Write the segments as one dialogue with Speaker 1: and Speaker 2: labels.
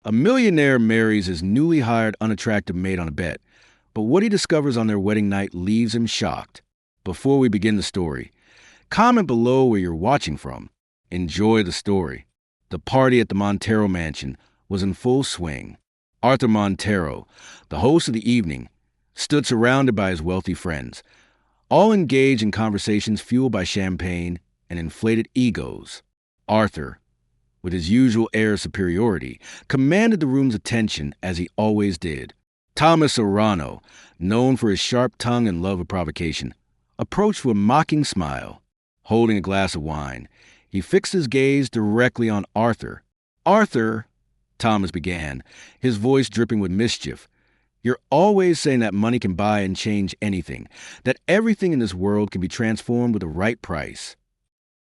Speaker 1: A millionaire marries his newly hired unattractive maid on a bet, but what he discovers on their wedding night leaves him shocked. Before we begin the story, comment below where you're watching from. Enjoy the story. The party at the Montero mansion was in full swing. Arthur Montero, the host of the evening, stood surrounded by his wealthy friends, all engaged in conversations fueled by champagne and inflated egos. Arthur, with his usual air of superiority, commanded the room's attention as he always did. Thomas Serrano, known for his sharp tongue and love of provocation, approached with a mocking smile. Holding a glass of wine, he fixed his gaze directly on Arthur. "Arthur," Thomas began, his voice dripping with mischief, "you're always saying that money can buy and change anything, that everything in this world can be transformed with the right price."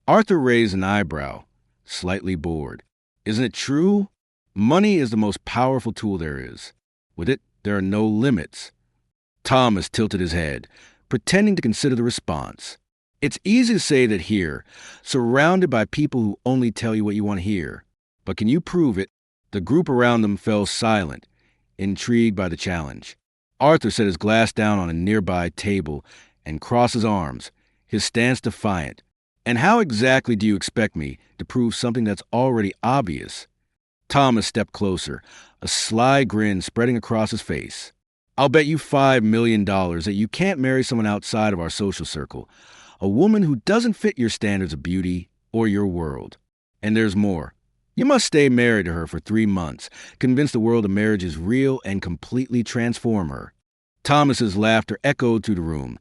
Speaker 1: Arthur raised an eyebrow, slightly bored. "Isn't it true? Money is the most powerful tool there is. With it, there are no limits." Thomas tilted his head, pretending to consider the response. "It's easy to say that here, surrounded by people who only tell you what you want to hear. But can you prove it?" The group around them fell silent, intrigued by the challenge. Arthur set his glass down on a nearby table and crossed his arms, his stance defiant. "And how exactly do you expect me to prove something that's already obvious?" Thomas stepped closer, a sly grin spreading across his face. "I'll bet you $5 million that you can't marry someone outside of our social circle, a woman who doesn't fit your standards of beauty or your world. And there's more. You must stay married to her for 3 months, convince the world a marriage is real and completely transform her." Thomas's laughter echoed through the room,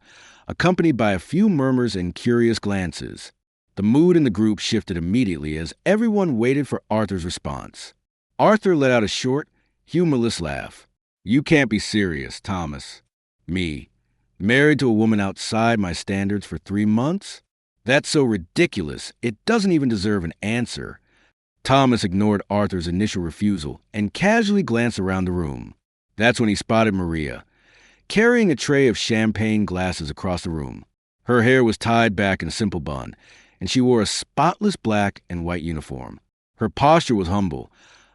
Speaker 1: accompanied by a few murmurs and curious glances. The mood in the group shifted immediately as everyone waited for Arthur's response. Arthur let out a short, humorless laugh. "You can't be serious, Thomas. Me, married to a woman outside my standards for 3 months? That's so ridiculous, it doesn't even deserve an answer." Thomas ignored Arthur's initial refusal and casually glanced around the room. That's when he spotted Maria, carrying a tray of champagne glasses across the room. Her hair was tied back in a simple bun, and she wore a spotless black and white uniform. Her posture was humble,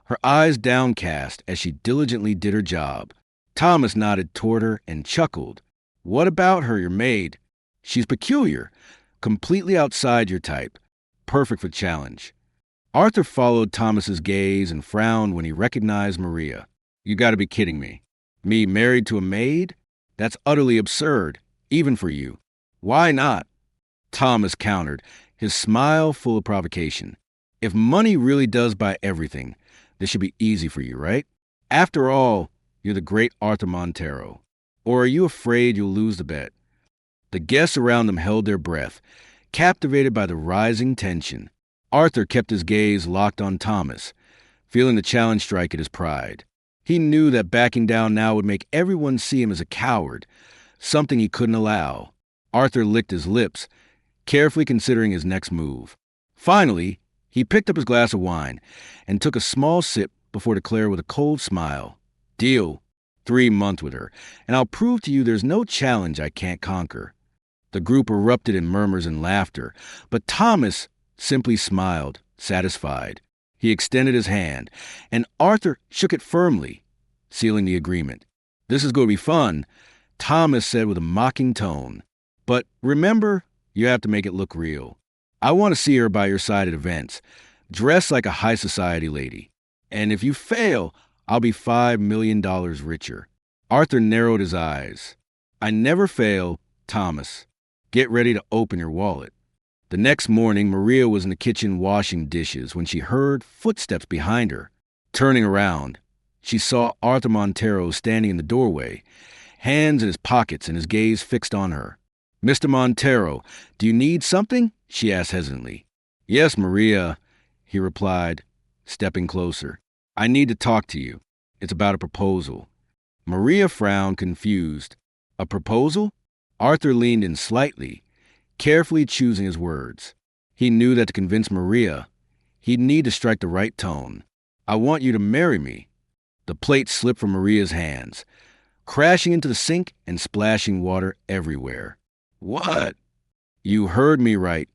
Speaker 1: her eyes downcast as she diligently did her job. Thomas nodded toward her and chuckled. "What about her, your maid? She's peculiar, completely outside your type, perfect for challenge." Arthur followed Thomas's gaze and frowned when he recognized Maria. "You gotta be kidding me. Me married to a maid? That's utterly absurd, even for you." "Why not?" Thomas countered, his smile full of provocation. "If money really does buy everything, this should be easy for you, right? After all, you're the great Arthur Montero. Or are you afraid you'll lose the bet?" The guests around them held their breath, captivated by the rising tension. Arthur kept his gaze locked on Thomas, feeling the challenge strike at his pride. He knew that backing down now would make everyone see him as a coward, something he couldn't allow. Arthur licked his lips, carefully considering his next move. Finally, he picked up his glass of wine and took a small sip before declaring with a cold smile, "Deal. 3 months with her, and I'll prove to you there's no challenge I can't conquer." The group erupted in murmurs and laughter, but Thomas simply smiled, satisfied. He extended his hand, and Arthur shook it firmly, sealing the agreement. "This is going to be fun," Thomas said with a mocking tone. "But remember, you have to make it look real. I want to see her by your side at events, dressed like a high society lady. And if you fail, I'll be $5 million richer." Arthur narrowed his eyes. "I never fail, Thomas. Get ready to open your wallet." The next morning, Maria was in the kitchen washing dishes when she heard footsteps behind her. Turning around, she saw Arthur Montero standing in the doorway, hands in his pockets and his gaze fixed on her. "Mr. Montero, do you need something?" she asked hesitantly. "Yes, Maria," he replied, stepping closer. "I need to talk to you. It's about a proposal." Maria frowned, confused. "A proposal?" Arthur leaned in slightly, carefully choosing his words. He knew that to convince Maria, he'd need to strike the right tone. "I want you to marry me." The plate slipped from Maria's hands, crashing into the sink and splashing water everywhere. "What?" "You heard me right."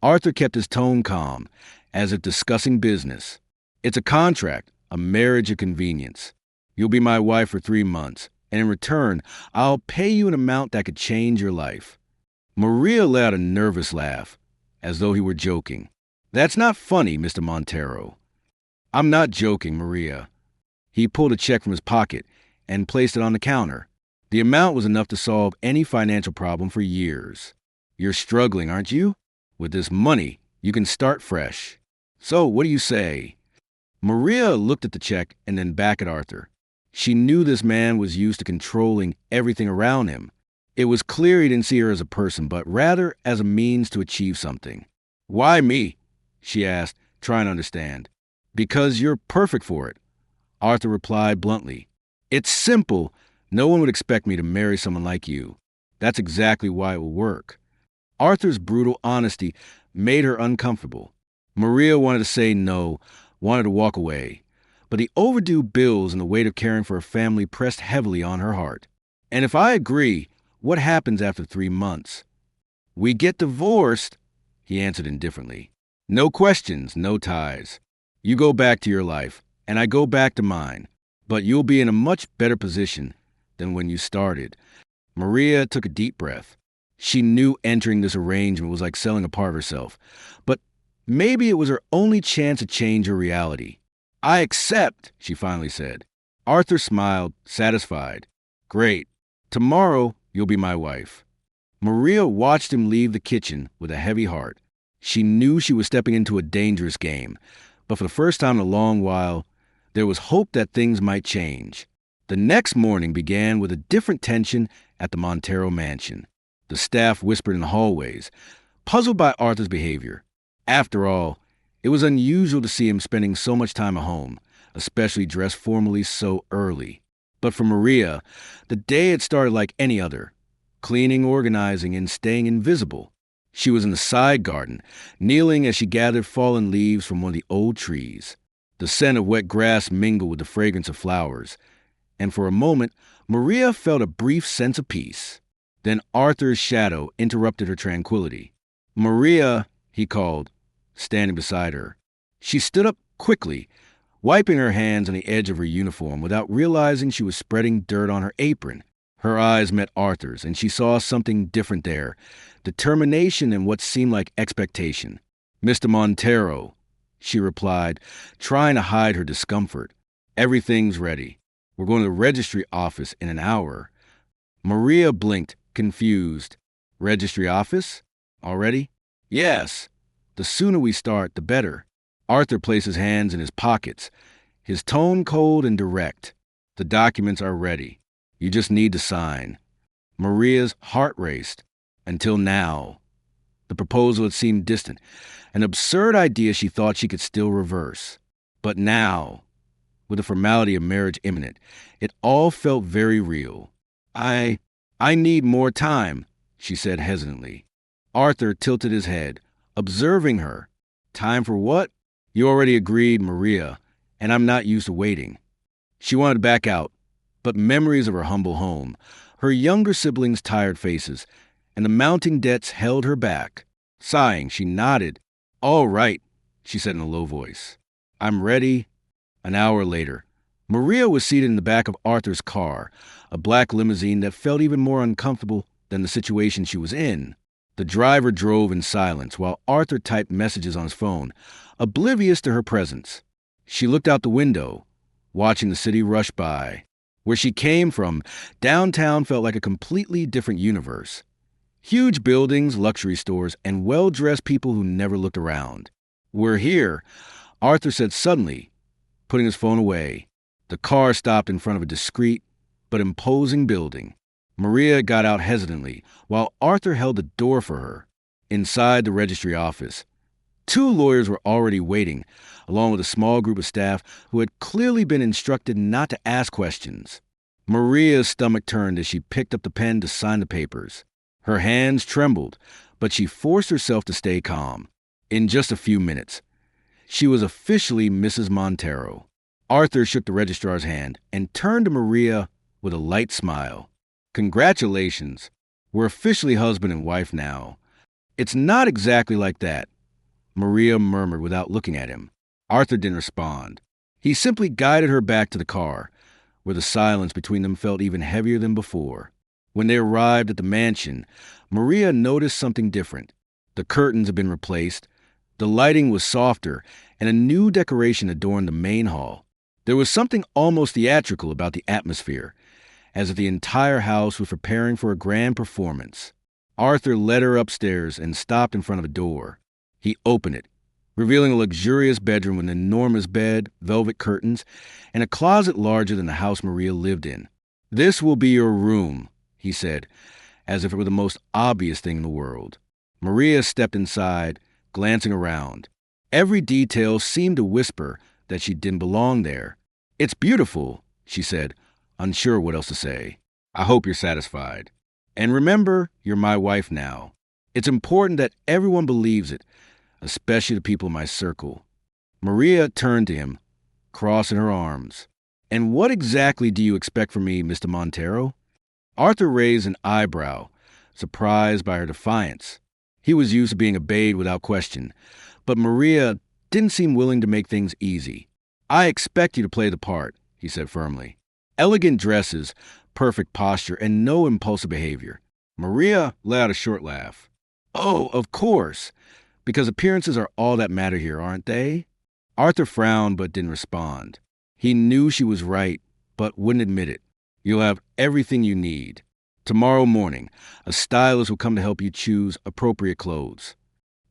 Speaker 1: Arthur kept his tone calm, as if discussing business. "It's a contract, A marriage of convenience. You'll be my wife for 3 months, and in return, I'll pay you an amount that could change your life. Maria let out a nervous laugh, as though he were joking. That's not funny, Mr. Montero. I'm not joking, Maria. He pulled a check from his pocket and placed it on the counter. The amount was enough to solve any financial problem for years. You're struggling, aren't you? With this money, you can start fresh. So, what do you say? Maria looked at the check and then back at Arthur. She knew this man was used to controlling everything around him. It was clear he didn't see her as a person, but rather as a means to achieve something. Why me? She asked, trying to understand. Because you're perfect for it, Arthur replied bluntly. It's simple. No one would expect me to marry someone like you. That's exactly why it will work. Arthur's brutal honesty made her uncomfortable. Maria wanted to say no, wanted to walk away, but the overdue bills and the weight of caring for a family pressed heavily on her heart. And if I agree, what happens after 3 months? We get divorced, he answered indifferently. No questions, no ties. You go back to your life, and I go back to mine, but you'll be in a much better position than when you started. Maria took a deep breath. She knew entering this arrangement was like selling a part of herself, but maybe it was her only chance to change her reality. I accept, she finally said. Arthur smiled, satisfied. Great. Tomorrow, you'll be my wife. Maria watched him leave the kitchen with a heavy heart. She knew she was stepping into a dangerous game, but for the first time in a long while, there was hope that things might change. The next morning began with a different tension at the Montero mansion. The staff whispered in the hallways, puzzled by Arthur's behavior. After all, it was unusual to see him spending so much time at home, especially dressed formally so early. But for Maria, the day had started like any other, cleaning, organizing, and staying invisible. She was in the side garden, kneeling as she gathered fallen leaves from one of the old trees. The scent of wet grass mingled with the fragrance of flowers, and for a moment, Maria felt a brief sense of peace. Then Arthur's shadow interrupted her tranquility. Maria, he called, standing beside her. She stood up quickly, wiping her hands on the edge of her uniform without realizing she was spreading dirt on her apron. Her eyes met Arthur's, and she saw something different there, determination and what seemed like expectation. Mr. Montero, she replied, trying to hide her discomfort. Everything's ready. We're going to the registry office in an hour. Maria blinked, confused. Registry office? Already? Yes. The sooner we start, the better. Arthur placed his hands in his pockets, his tone cold and direct. The documents are ready. You just need to sign. Maria's heart raced. Until now. The proposal had seemed distant, an absurd idea she thought she could still reverse. But now, with the formality of marriage imminent, it all felt very real. I need more time, she said hesitantly. Arthur tilted his head, observing her. Time for what? You already agreed, Maria, and I'm not used to waiting. She wanted to back out, but memories of her humble home, her younger siblings' tired faces, and the mounting debts held her back. Sighing, she nodded. All right, she said in a low voice. I'm ready. An hour later, Maria was seated in the back of Arthur's car, a black limousine that felt even more uncomfortable than the situation she was in. The driver drove in silence while Arthur typed messages on his phone, oblivious to her presence. She looked out the window, watching the city rush by. Where she came from, downtown felt like a completely different universe. Huge buildings, luxury stores, and well-dressed people who never looked around. We're here, Arthur said suddenly, putting his phone away. The car stopped in front of a discreet but imposing building. Maria got out hesitantly, while Arthur held the door for her. Inside the registry office, 2 lawyers were already waiting, along with a small group of staff who had clearly been instructed not to ask questions. Maria's stomach turned as she picked up the pen to sign the papers. Her hands trembled, but she forced herself to stay calm. In just a few minutes, she was officially Mrs. Montero. Arthur shook the registrar's hand and turned to Maria with a light smile. Congratulations. We're officially husband and wife now. It's not exactly like that, Maria murmured without looking at him. Arthur didn't respond. He simply guided her back to the car, where the silence between them felt even heavier than before. When they arrived at the mansion, Maria noticed something different. The curtains had been replaced, the lighting was softer, and a new decoration adorned the main hall. There was something almost theatrical about the atmosphere, as if the entire house was preparing for a grand performance. Arthur led her upstairs and stopped in front of a door. He opened it, revealing a luxurious bedroom with an enormous bed, velvet curtains, and a closet larger than the house Maria lived in. "This will be your room," he said, as if it were the most obvious thing in the world. Maria stepped inside, glancing around. Every detail seemed to whisper that she didn't belong there. "It's beautiful," she said, unsure what else to say. "I hope you're satisfied. And remember, you're my wife now. It's important that everyone believes it, especially the people in my circle." Maria turned to him, crossing her arms. "And what exactly do you expect from me, Mr. Montero?" Arthur raised an eyebrow, surprised by her defiance. He was used to being obeyed without question, but Maria didn't seem willing to make things easy. "I expect you to play the part," he said firmly. "Elegant dresses, perfect posture, and no impulsive behavior." Maria let out a short laugh. "Oh, of course, because appearances are all that matter here, aren't they?" Arthur frowned but didn't respond. He knew she was right, but wouldn't admit it. "You'll have everything you need. Tomorrow morning, a stylist will come to help you choose appropriate clothes."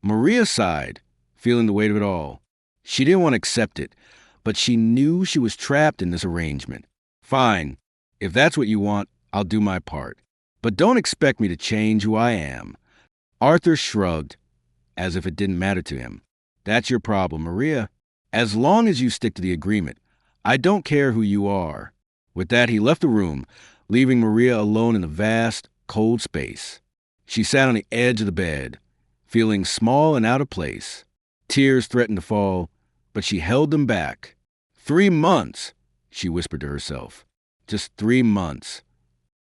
Speaker 1: Maria sighed, feeling the weight of it all. She didn't want to accept it, but she knew she was trapped in this arrangement. "Fine. If that's what you want, I'll do my part. But don't expect me to change who I am." Arthur shrugged, as if it didn't matter to him. "That's your problem, Maria. As long as you stick to the agreement, I don't care who you are." With that, he left the room, leaving Maria alone in the vast, cold space. She sat on the edge of the bed, feeling small and out of place. Tears threatened to fall, but she held them back. 3 months, she whispered to herself. Just 3 months.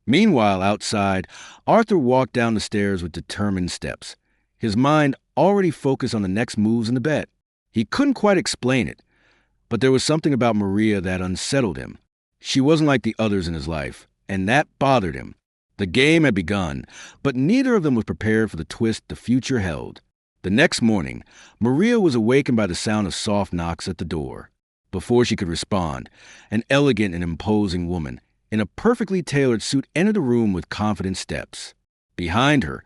Speaker 1: Meanwhile, outside, Arthur walked down the stairs with determined steps, his mind already focused on the next moves in the bet. He couldn't quite explain it, but there was something about Maria that unsettled him. She wasn't like the others in his life, and that bothered him. The game had begun, but neither of them was prepared for the twist the future held. The next morning, Maria was awakened by the sound of soft knocks at the door. Before she could respond, an elegant and imposing woman in a perfectly tailored suit entered the room with confident steps. Behind her,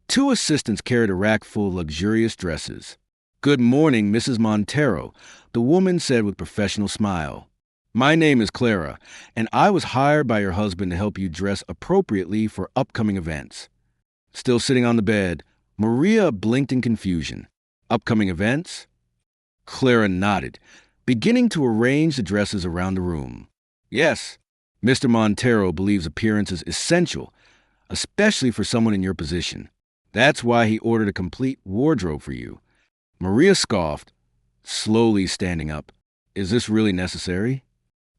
Speaker 1: 2 assistants carried a rack full of luxurious dresses. "Good morning, Mrs. Montero," the woman said with a professional smile. "My name is Clara, and I was hired by your husband to help you dress appropriately for upcoming events." Still sitting on the bed, Maria blinked in confusion. "Upcoming events?" Clara nodded, beginning to arrange the dresses around the room. "Yes, Mr. Montero believes appearance is essential, especially for someone in your position. That's why he ordered a complete wardrobe for you." Maria scoffed, slowly standing up. "Is this really necessary?"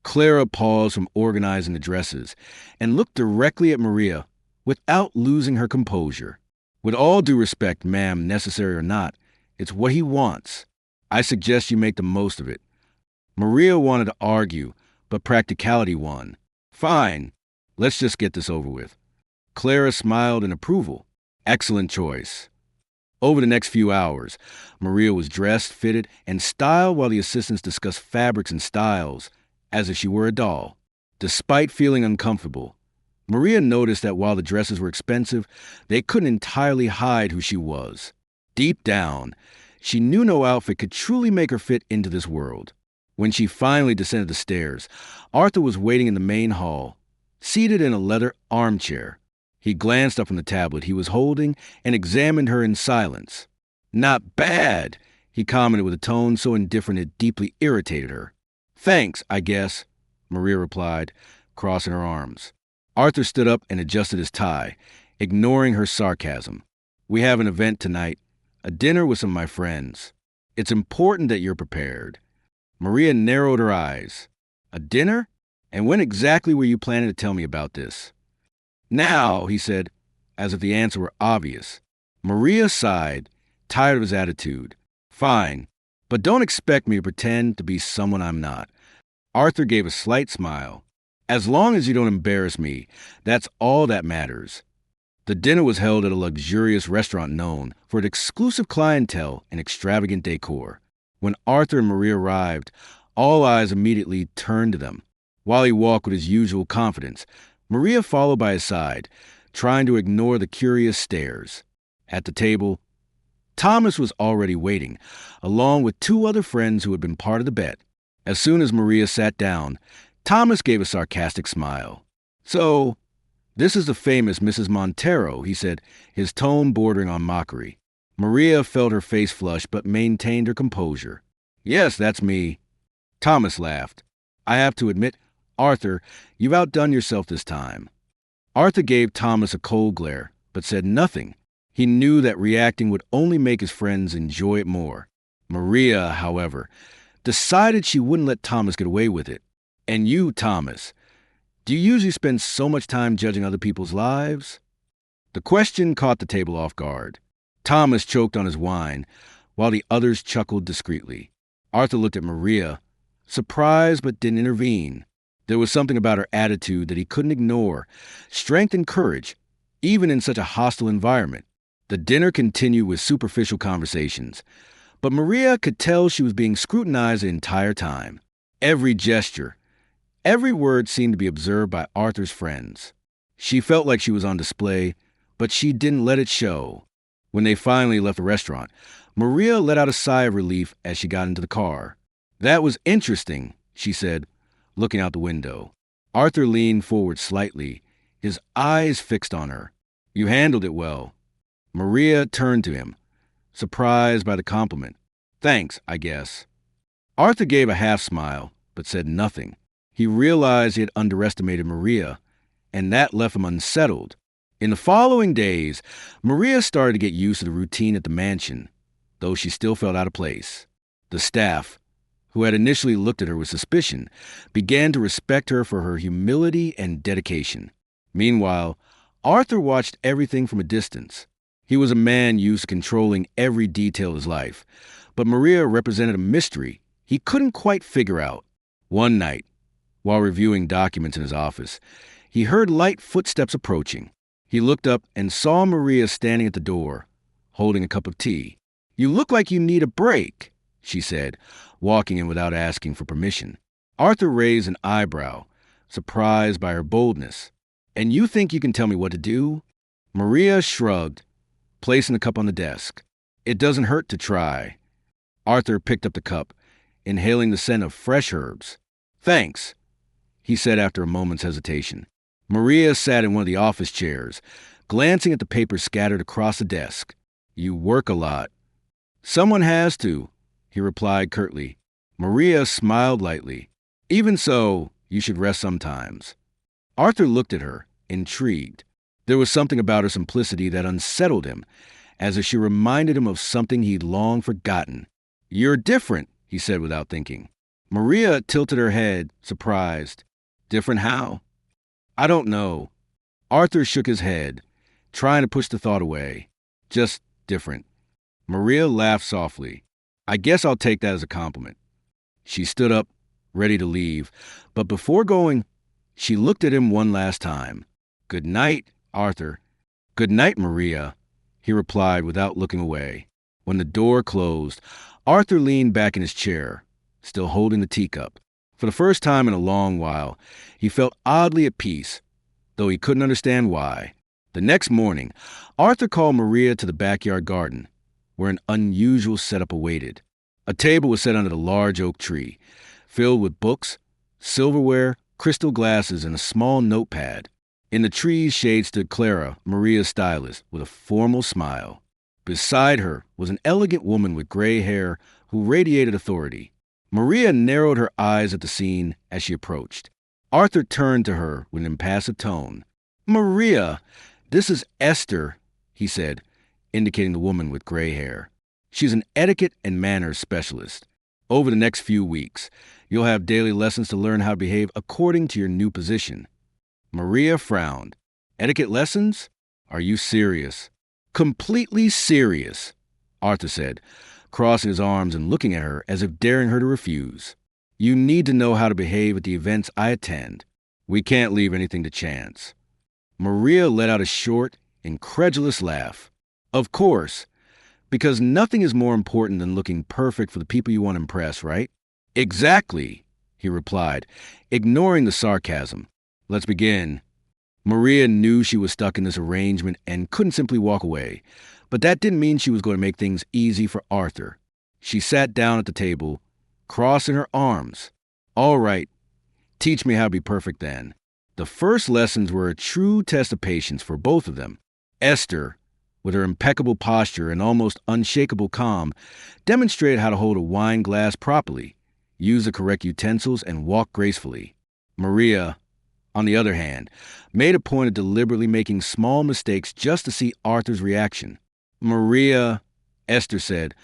Speaker 1: Clara paused from organizing the dresses and looked directly at Maria without losing her composure. "With all due respect, ma'am, necessary or not, it's what he wants. I suggest you make the most of it." Maria wanted to argue, but practicality won. "Fine, let's just get this over with." Clara smiled in approval. "Excellent choice." Over the next few hours, Maria was dressed, fitted, and styled while the assistants discussed fabrics and styles, as if she were a doll. Despite feeling uncomfortable, Maria noticed that while the dresses were expensive, they couldn't entirely hide who she was. Deep down, she knew no outfit could truly make her fit into this world. When she finally descended the stairs, Arthur was waiting in the main hall, seated in a leather armchair. He glanced up from the tablet he was holding and examined her in silence. "Not bad," he commented with a tone so indifferent it deeply irritated her. "Thanks, I guess," Maria replied, crossing her arms. Arthur stood up and adjusted his tie, ignoring her sarcasm. "We have an event tonight, a dinner with some of my friends. It's important that you're prepared." Maria narrowed her eyes. "A dinner? And when exactly were you planning to tell me about this?" "Now," he said, as if the answer were obvious. Maria sighed, tired of his attitude. "Fine. But don't expect me to pretend to be someone I'm not. Arthur gave a slight smile. As long as you don't embarrass me, that's all that matters. The dinner was held at a luxurious restaurant known for its exclusive clientele and extravagant decor. When Arthur and Maria arrived, all eyes immediately turned to them. While he walked with his usual confidence, Maria followed by his side, trying to ignore the curious stares. At the table, Thomas was already waiting, along with two other friends who had been part of the bet. As soon as Maria sat down, Thomas gave a sarcastic smile. "So, this is the famous Mrs. Montero," he said, his tone bordering on mockery. Maria felt her face flush but maintained her composure. "Yes, that's me." Thomas laughed. "I have to admit, Arthur, you've outdone yourself this time." Arthur gave Thomas a cold glare, but said nothing. He knew that reacting would only make his friends enjoy it more. Maria, however, decided she wouldn't let Thomas get away with it. "And you, Thomas, do you usually spend so much time judging other people's lives?" The question caught the table off guard. Thomas choked on his wine, while the others chuckled discreetly. Arthur looked at Maria, surprised but didn't intervene. There was something about her attitude that he couldn't ignore, strength and courage, even in such a hostile environment. The dinner continued with superficial conversations, but Maria could tell she was being scrutinized the entire time. Every gesture, every word seemed to be observed by Arthur's friends. She felt like she was on display, but she didn't let it show. When they finally left the restaurant, Maria let out a sigh of relief as she got into the car. "That was interesting," she said, looking out the window. Arthur leaned forward slightly, his eyes fixed on her. "You handled it well." Maria turned to him, surprised by the compliment. "Thanks, I guess." Arthur gave a half smile, but said nothing. He realized he had underestimated Maria, and that left him unsettled. In the following days, Maria started to get used to the routine at the mansion, though she still felt out of place. The staff, who had initially looked at her with suspicion, began to respect her for her humility and dedication. Meanwhile, Arthur watched everything from a distance. He was a man used to controlling every detail of his life, but Maria represented a mystery he couldn't quite figure out. One night, while reviewing documents in his office, he heard light footsteps approaching. He looked up and saw Maria standing at the door, holding a cup of tea. "You look like you need a break," she said, walking in without asking for permission. Arthur raised an eyebrow, surprised by her boldness. "And you think you can tell me what to do?" Maria shrugged, placing the cup on the desk. "It doesn't hurt to try." Arthur picked up the cup, inhaling the scent of fresh herbs. "Thanks," he said after a moment's hesitation. Maria sat in one of the office chairs, glancing at the papers scattered across the desk. "You work a lot." "Someone has to," he replied curtly. Maria smiled lightly. "Even so, you should rest sometimes." Arthur looked at her, intrigued. There was something about her simplicity that unsettled him, as if she reminded him of something he'd long forgotten. "You're different," he said without thinking. Maria tilted her head, surprised. "Different how?" "I don't know." Arthur shook his head, trying to push the thought away. "Just different." Maria laughed softly. "I guess I'll take that as a compliment." She stood up, ready to leave, but before going, she looked at him one last time. "Good night, Arthur." "Good night, Maria," he replied without looking away. When the door closed, Arthur leaned back in his chair, still holding the teacup. For the first time in a long while, he felt oddly at peace, though he couldn't understand why. The next morning, Arthur called Maria to the backyard garden, where an unusual setup awaited. A table was set under the large oak tree, filled with books, silverware, crystal glasses, and a small notepad. In the tree's shade stood Clara, Maria's stylist, with a formal smile. Beside her was an elegant woman with gray hair who radiated authority. Maria narrowed her eyes at the scene as she approached. Arthur turned to her with an impassive tone. "Maria, this is Esther," he said, indicating the woman with gray hair. "She's an etiquette and manners specialist. Over the next few weeks, you'll have daily lessons to learn how to behave according to your new position." Maria frowned. "Etiquette lessons? Are you serious?" "Completely serious," Arthur said, crossing his arms and looking at her as if daring her to refuse. You need to know how to behave at the events I attend. We can't leave anything to chance. Maria let out a short, incredulous laugh. Of course, because nothing is more important than looking perfect for the people you want to impress, right? Exactly, he replied, ignoring the sarcasm. Let's begin. Maria knew she was stuck in this arrangement and couldn't simply walk away, but that didn't mean she was going to make things easy for Arthur. She sat down at the table, crossing her arms. All right, teach me how to be perfect then. The first lessons were a true test of patience for both of them. Esther, with her impeccable posture and almost unshakable calm, demonstrated how to hold a wine glass properly, use the correct utensils, and walk gracefully. Maria, on the other hand, made a point of deliberately making small mistakes just to see Arthur's reaction. Maria, Esther said,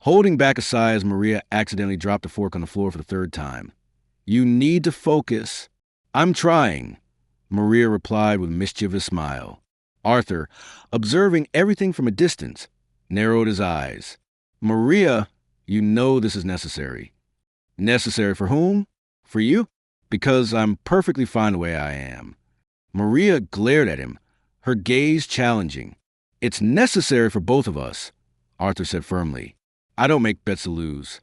Speaker 1: holding back a sigh as Maria accidentally dropped a fork on the floor for the third time. You need to focus. I'm trying, Maria replied with a mischievous smile. Arthur, observing everything from a distance, narrowed his eyes. Maria, you know this is necessary. Necessary for whom? For you? Because I'm perfectly fine the way I am. Maria glared at him, her gaze challenging. It's necessary for both of us, Arthur said firmly. I don't make bets to lose.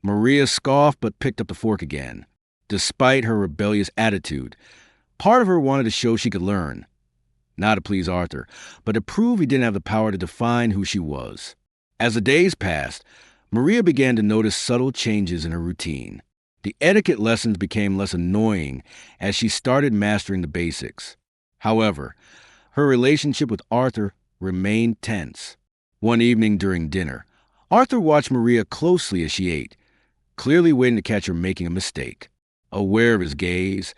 Speaker 1: Maria scoffed but picked up the fork again. Despite her rebellious attitude, part of her wanted to show she could learn. Not to please Arthur, but to prove he didn't have the power to define who she was. As the days passed, Maria began to notice subtle changes in her routine. The etiquette lessons became less annoying as she started mastering the basics. However, her relationship with Arthur remained tense. One evening during dinner, Arthur watched Maria closely as she ate, clearly waiting to catch her making a mistake. Aware of his gaze,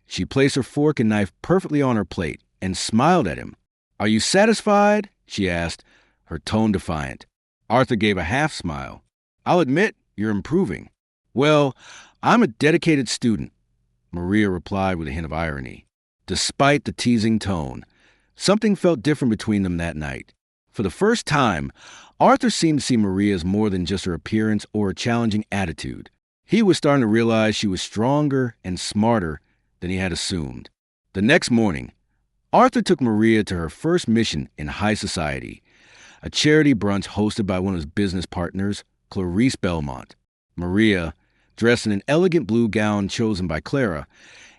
Speaker 1: she placed her fork and knife perfectly on her plate and smiled at him. Are you satisfied? She asked, her tone defiant. Arthur gave a half smile. I'll admit you're improving. Well, I'm a dedicated student, Maria replied with a hint of irony. Despite the teasing tone, something felt different between them that night. For the first time, Arthur seemed to see Maria as more than just her appearance or a challenging attitude. He was starting to realize she was stronger and smarter than he had assumed. The next morning, Arthur took Maria to her first mission in high society, a charity brunch hosted by one of his business partners, Clarice Belmont. Maria, dressed in an elegant blue gown chosen by Clara,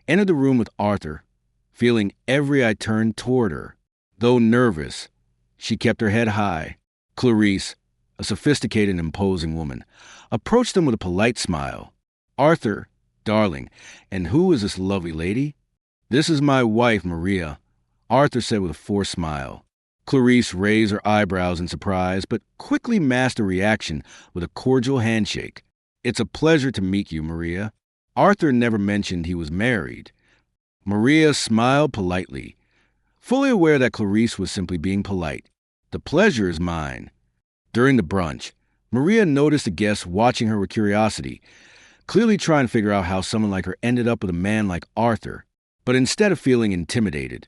Speaker 1: entered the room with Arthur, feeling every eye turned toward her. Though nervous, she kept her head high. Clarice, a sophisticated and imposing woman, approached them with a polite smile. Arthur, darling, and who is this lovely lady? This is my wife, Maria, Arthur said with a forced smile. Clarice raised her eyebrows in surprise, but quickly masked her reaction with a cordial handshake. It's a pleasure to meet you, Maria. Arthur never mentioned he was married. Maria smiled politely, fully aware that Clarice was simply being polite. The pleasure is mine. During the brunch, Maria noticed the guests watching her with curiosity, clearly trying to figure out how someone like her ended up with a man like Arthur. But instead of feeling intimidated,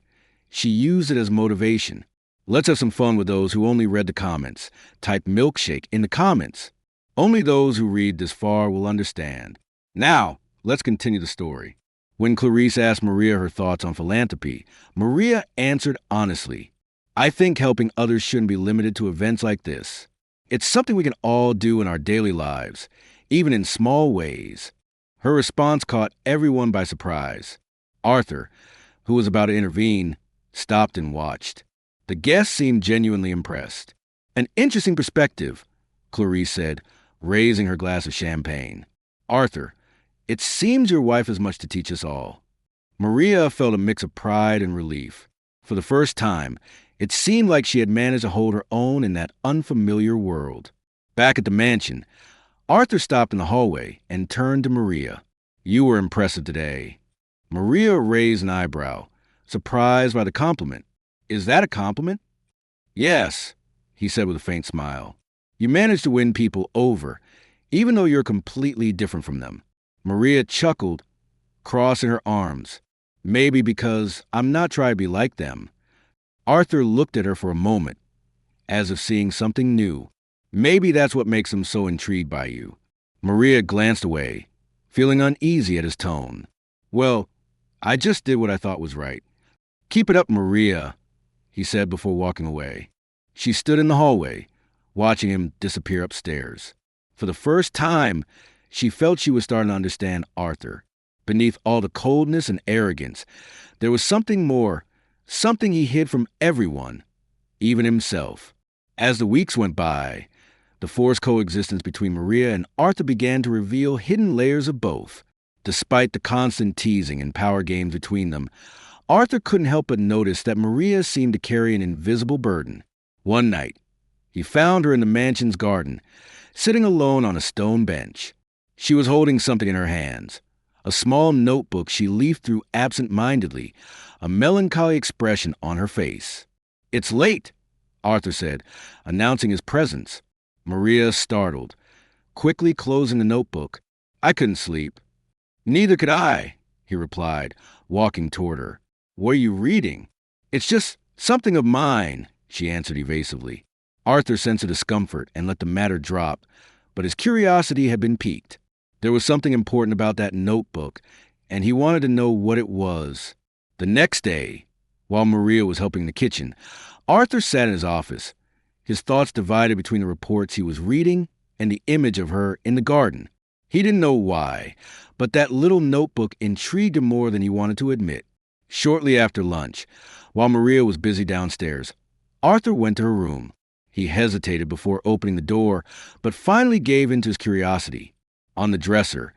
Speaker 1: she used it as motivation. Let's have some fun with those who only read the comments. Type milkshake in the comments. Only those who read this far will understand. Now, let's continue the story. When Clarice asked Maria her thoughts on philanthropy, Maria answered honestly. I think helping others shouldn't be limited to events like this. It's something we can all do in our daily lives, even in small ways. Her response caught everyone by surprise. Arthur, who was about to intervene, stopped and watched. The guests seemed genuinely impressed. An interesting perspective, Clarice said, raising her glass of champagne. Arthur, it seems your wife has much to teach us all. Maria felt a mix of pride and relief. For the first time, it seemed like she had managed to hold her own in that unfamiliar world. Back at the mansion, Arthur stopped in the hallway and turned to Maria. You were impressive today. Maria raised an eyebrow, surprised by the compliment. Is that a compliment? Yes, he said with a faint smile. You managed to win people over, even though you're completely different from them. Maria chuckled, crossing her arms. Maybe because I'm not trying to be like them. Arthur looked at her for a moment, as if seeing something new. Maybe that's what makes him so intrigued by you. Maria glanced away, feeling uneasy at his tone. Well, I just did what I thought was right. Keep it up, Maria, he said before walking away. She stood in the hallway, watching him disappear upstairs. For the first time, she felt she was starting to understand Arthur. Beneath all the coldness and arrogance, there was something more, something he hid from everyone, even himself. As the weeks went by, the forced coexistence between Maria and Arthur began to reveal hidden layers of both. Despite the constant teasing and power games between them, Arthur couldn't help but notice that Maria seemed to carry an invisible burden. One night, he found her in the mansion's garden, sitting alone on a stone bench. She was holding something in her hands, a small notebook she leafed through absent-mindedly, a melancholy expression on her face. "It's late," Arthur said, announcing his presence. Maria startled, quickly closing the notebook. "I couldn't sleep." "Neither could I," he replied, walking toward her. "What are you reading?" "It's just something of mine," she answered evasively. Arthur sensed a discomfort and let the matter drop, but his curiosity had been piqued. There was something important about that notebook, and he wanted to know what it was. The next day, while Maria was helping in the kitchen, Arthur sat in his office, his thoughts divided between the reports he was reading and the image of her in the garden. He didn't know why, but that little notebook intrigued him more than he wanted to admit. Shortly after lunch, while Maria was busy downstairs, Arthur went to her room. He hesitated before opening the door, but finally gave in to his curiosity. On the dresser,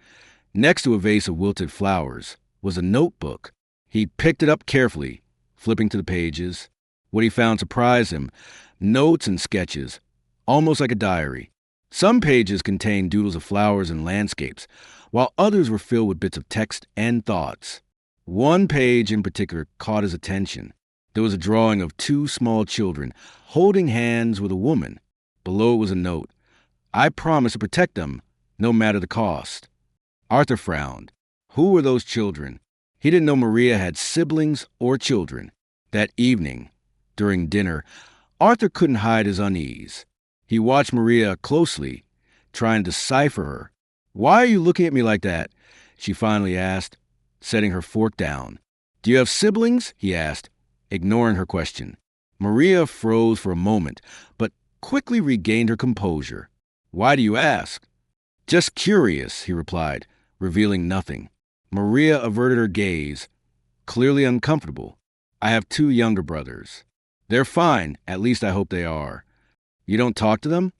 Speaker 1: next to a vase of wilted flowers, was a notebook. He picked it up carefully, flipping to the pages. What he found surprised him: notes and sketches, almost like a diary. Some pages contained doodles of flowers and landscapes, while others were filled with bits of text and thoughts. One page in particular caught his attention. There was a drawing of two small children holding hands with a woman. Below it was a note: "I promise to protect them, no matter the cost." Arthur frowned. Who were those children? He didn't know Maria had siblings or children. That evening, during dinner, Arthur couldn't hide his unease. He watched Maria closely, trying to decipher her. "Why are you looking at me like that?" she finally asked, setting her fork down. "Do you have siblings?" he asked, ignoring her question. Maria froze for a moment, but quickly regained her composure. "Why do you ask?" "Just curious," he replied, revealing nothing. Maria averted her gaze, clearly uncomfortable. "I have two younger brothers." "They're fine, at least I hope they are." "You don't talk to them?"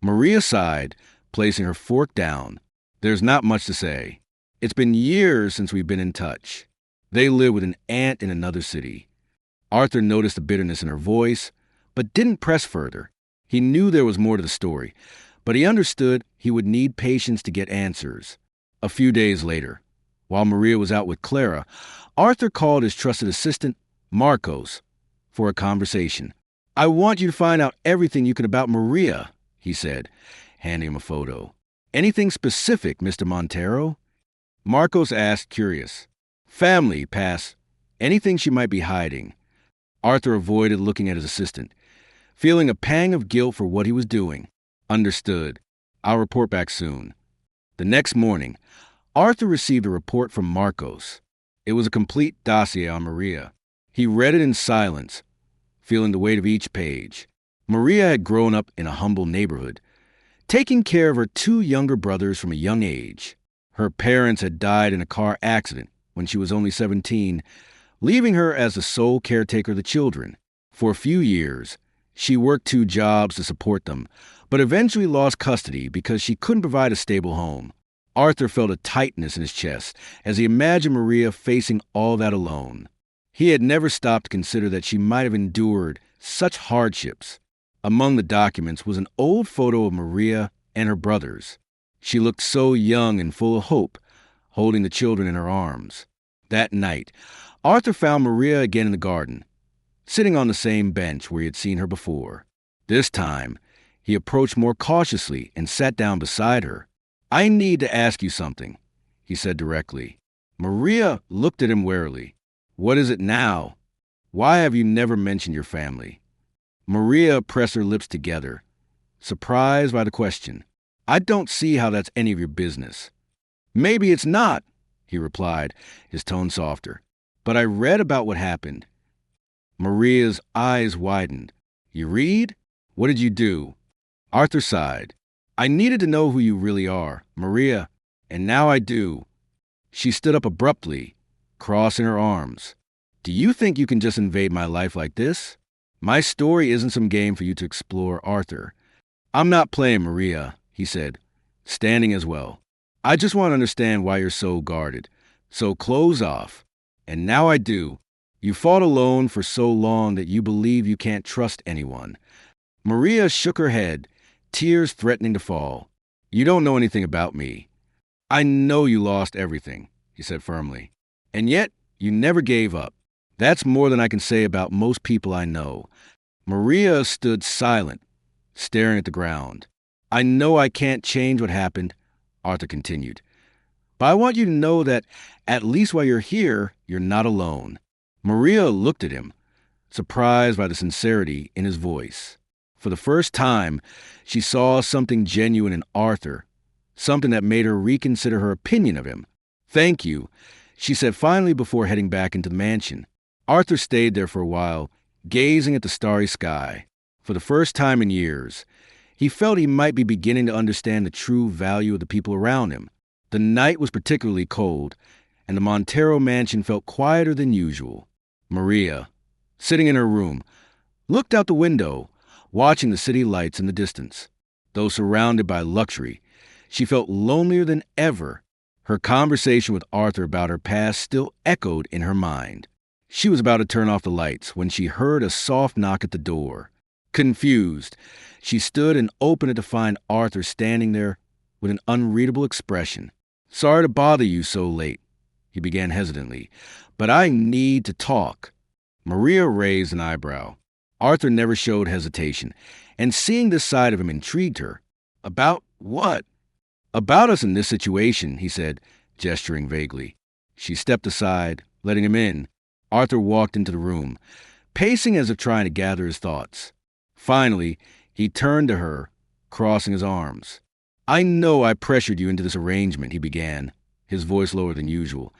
Speaker 1: Maria sighed, placing her fork down. "There's not much to say. It's been years since we've been in touch. They live with an aunt in another city." Arthur noticed the bitterness in her voice, but didn't press further. He knew there was more to the story, but he understood he would need patience to get answers. A few days later, while Maria was out with Clara, Arthur called his trusted assistant, Marcos, for a conversation. "I want you to find out everything you can about Maria," he said, handing him a photo. "Anything specific, Mr. Montero?" Marcos asked, curious. "Family, past, anything she might be hiding." Arthur avoided looking at his assistant, feeling a pang of guilt for what he was doing. "Understood. I'll report back soon." The next morning, Arthur received a report from Marcos. It was a complete dossier on Maria. He read it in silence, feeling the weight of each page. Maria had grown up in a humble neighborhood, taking care of her two younger brothers from a young age. Her parents had died in a car accident when she was only 17, leaving her as the sole caretaker of the children. For a few years, she worked 2 jobs to support them, but eventually lost custody because she couldn't provide a stable home. Arthur felt a tightness in his chest as he imagined Maria facing all that alone. He had never stopped to consider that she might have endured such hardships. Among the documents was an old photo of Maria and her brothers. She looked so young and full of hope, holding the children in her arms. That night, Arthur found Maria again in the garden, sitting on the same bench where he had seen her before. This time, he approached more cautiously and sat down beside her. "I need to ask you something," he said directly. Maria looked at him warily. "What is it now? Why have you never mentioned your family?" Maria pressed her lips together, surprised by the question. "I don't see how that's any of your business." "Maybe it's not," he replied, his tone softer. "But I read about what happened." Maria's eyes widened. "You read? What did you do?" Arthur sighed. "I needed to know who you really are, Maria, and now I do." She stood up abruptly, crossing her arms. "Do you think you can just invade my life like this? My story isn't some game for you to explore, Arthur." "I'm not playing, Maria," he said, standing as well. "I just want to understand why you're so guarded. So close off. And now I do. You fought alone for so long that you believe you can't trust anyone." Maria shook her head, tears threatening to fall. "You don't know anything about me." "I know you lost everything," he said firmly. "And yet, you never gave up. That's more than I can say about most people I know." Maria stood silent, staring at the ground. "I know I can't change what happened," Arthur continued. "But I want you to know that, at least while you're here, you're not alone." Maria looked at him, surprised by the sincerity in his voice. For the first time, she saw something genuine in Arthur, something that made her reconsider her opinion of him. "Thank you," she said finally before heading back into the mansion. Arthur stayed there for a while, gazing at the starry sky. For the first time in years, he felt he might be beginning to understand the true value of the people around him. The night was particularly cold, and the Montero mansion felt quieter than usual. Maria, sitting in her room, looked out the window, watching the city lights in the distance. Though surrounded by luxury, she felt lonelier than ever. Her conversation with Arthur about her past still echoed in her mind. She was about to turn off the lights when she heard a soft knock at the door. Confused, she stood and opened it to find Arthur standing there with an unreadable expression. "Sorry to bother you so late," he began hesitantly, "but I need to talk." Maria raised an eyebrow. Arthur never showed hesitation, and seeing this side of him intrigued her. "About what?" "About us in this situation," he said, gesturing vaguely. She stepped aside, letting him in. Arthur walked into the room, pacing as if trying to gather his thoughts. Finally, he turned to her, crossing his arms. "I know I pressured you into this arrangement," he began, his voice lower than usual,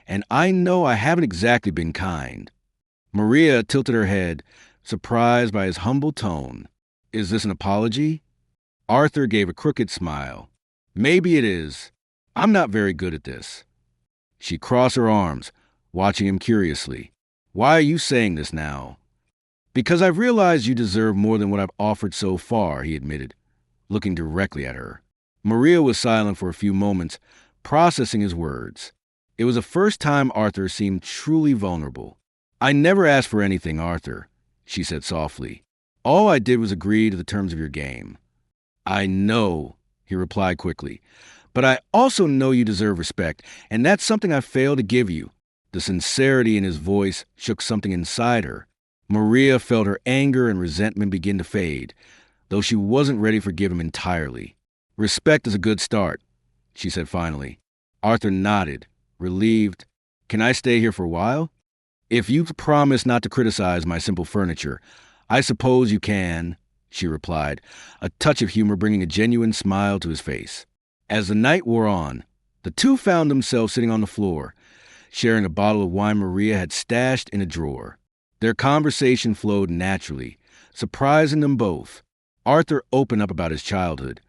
Speaker 1: "and I know I haven't exactly been kind." Maria tilted her head, surprised by his humble tone. "Is this an apology?" Arthur gave a crooked smile. "Maybe it is. I'm not very good at this." She crossed her arms, watching him curiously. "Why are you saying this now?" "Because I've realized you deserve more than what I've offered so far," he admitted, looking directly at her. Maria was silent for a few moments, processing his words. It was the first time Arthur seemed truly vulnerable. "I never asked for anything, Arthur," she said softly. "All I did was agree to the terms of your game." "I know," he replied quickly, "but I also know you deserve respect, and that's something I failed to give you." The sincerity in his voice shook something inside her. Maria felt her anger and resentment begin to fade, though she wasn't ready to forgive him entirely. "Respect is a good start," she said finally. Arthur nodded, relieved. "Can I stay here for a while?" "If you promise not to criticize my simple furniture, I suppose you can," she replied, a touch of humor bringing a genuine smile to his face. As the night wore on, the two found themselves sitting on the floor, sharing a bottle of wine Maria had stashed in a drawer. Their conversation flowed naturally, surprising them both. Arthur opened up about his childhood,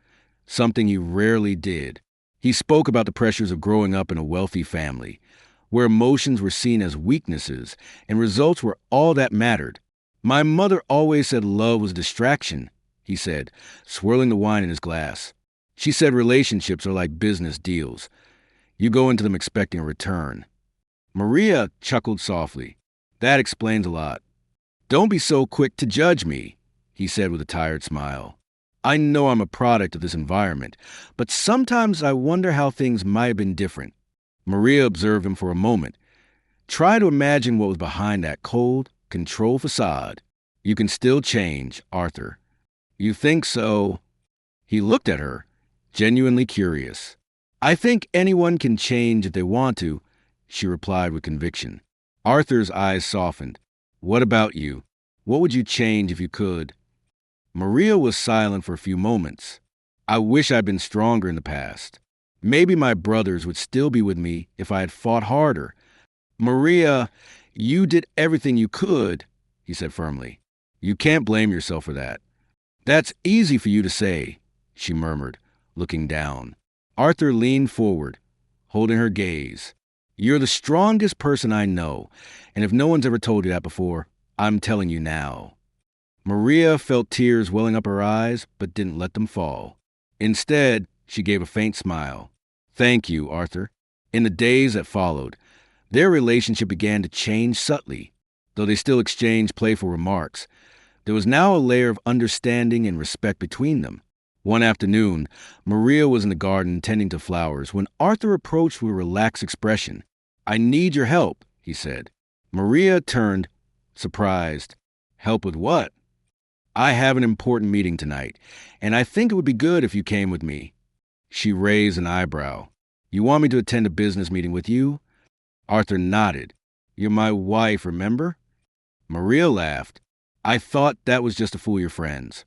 Speaker 1: something he rarely did. He spoke about the pressures of growing up in a wealthy family, where emotions were seen as weaknesses and results were all that mattered. "My mother always said love was a distraction," he said, swirling the wine in his glass. "She said relationships are like business deals. You go into them expecting a return." Maria chuckled softly. "That explains a lot." "Don't be so quick to judge me," he said with a tired smile. "I know I'm a product of this environment, but sometimes I wonder how things might have been different." Maria observed him for a moment. "Try to imagine what was behind that cold, controlled facade." "You can still change, Arthur." "You think so?" He looked at her, genuinely curious. "I think anyone can change if they want to," she replied with conviction. Arthur's eyes softened. "What about you? What would you change if you could?" Maria was silent for a few moments. I wish I'd been stronger in the past. Maybe my brothers would still be with me if I had fought harder. Maria, you did everything you could, he said firmly. You can't blame yourself for that. That's easy for you to say, she murmured, looking down. Arthur leaned forward, holding her gaze. You're the strongest person I know, and if no one's ever told you that before, I'm telling you now. Maria felt tears welling up her eyes, but didn't let them fall. Instead, she gave a faint smile. Thank you, Arthur. In the days that followed, their relationship began to change subtly. Though they still exchanged playful remarks, there was now a layer of understanding and respect between them. One afternoon, Maria was in the garden tending to flowers when Arthur approached with a relaxed expression. I need your help, he said. Maria turned, surprised. Help with what? I have an important meeting tonight, and I think it would be good if you came with me. She raised an eyebrow. You want me to attend a business meeting with you? Arthur nodded. You're my wife, remember? Maria laughed. I thought that was just to fool your friends.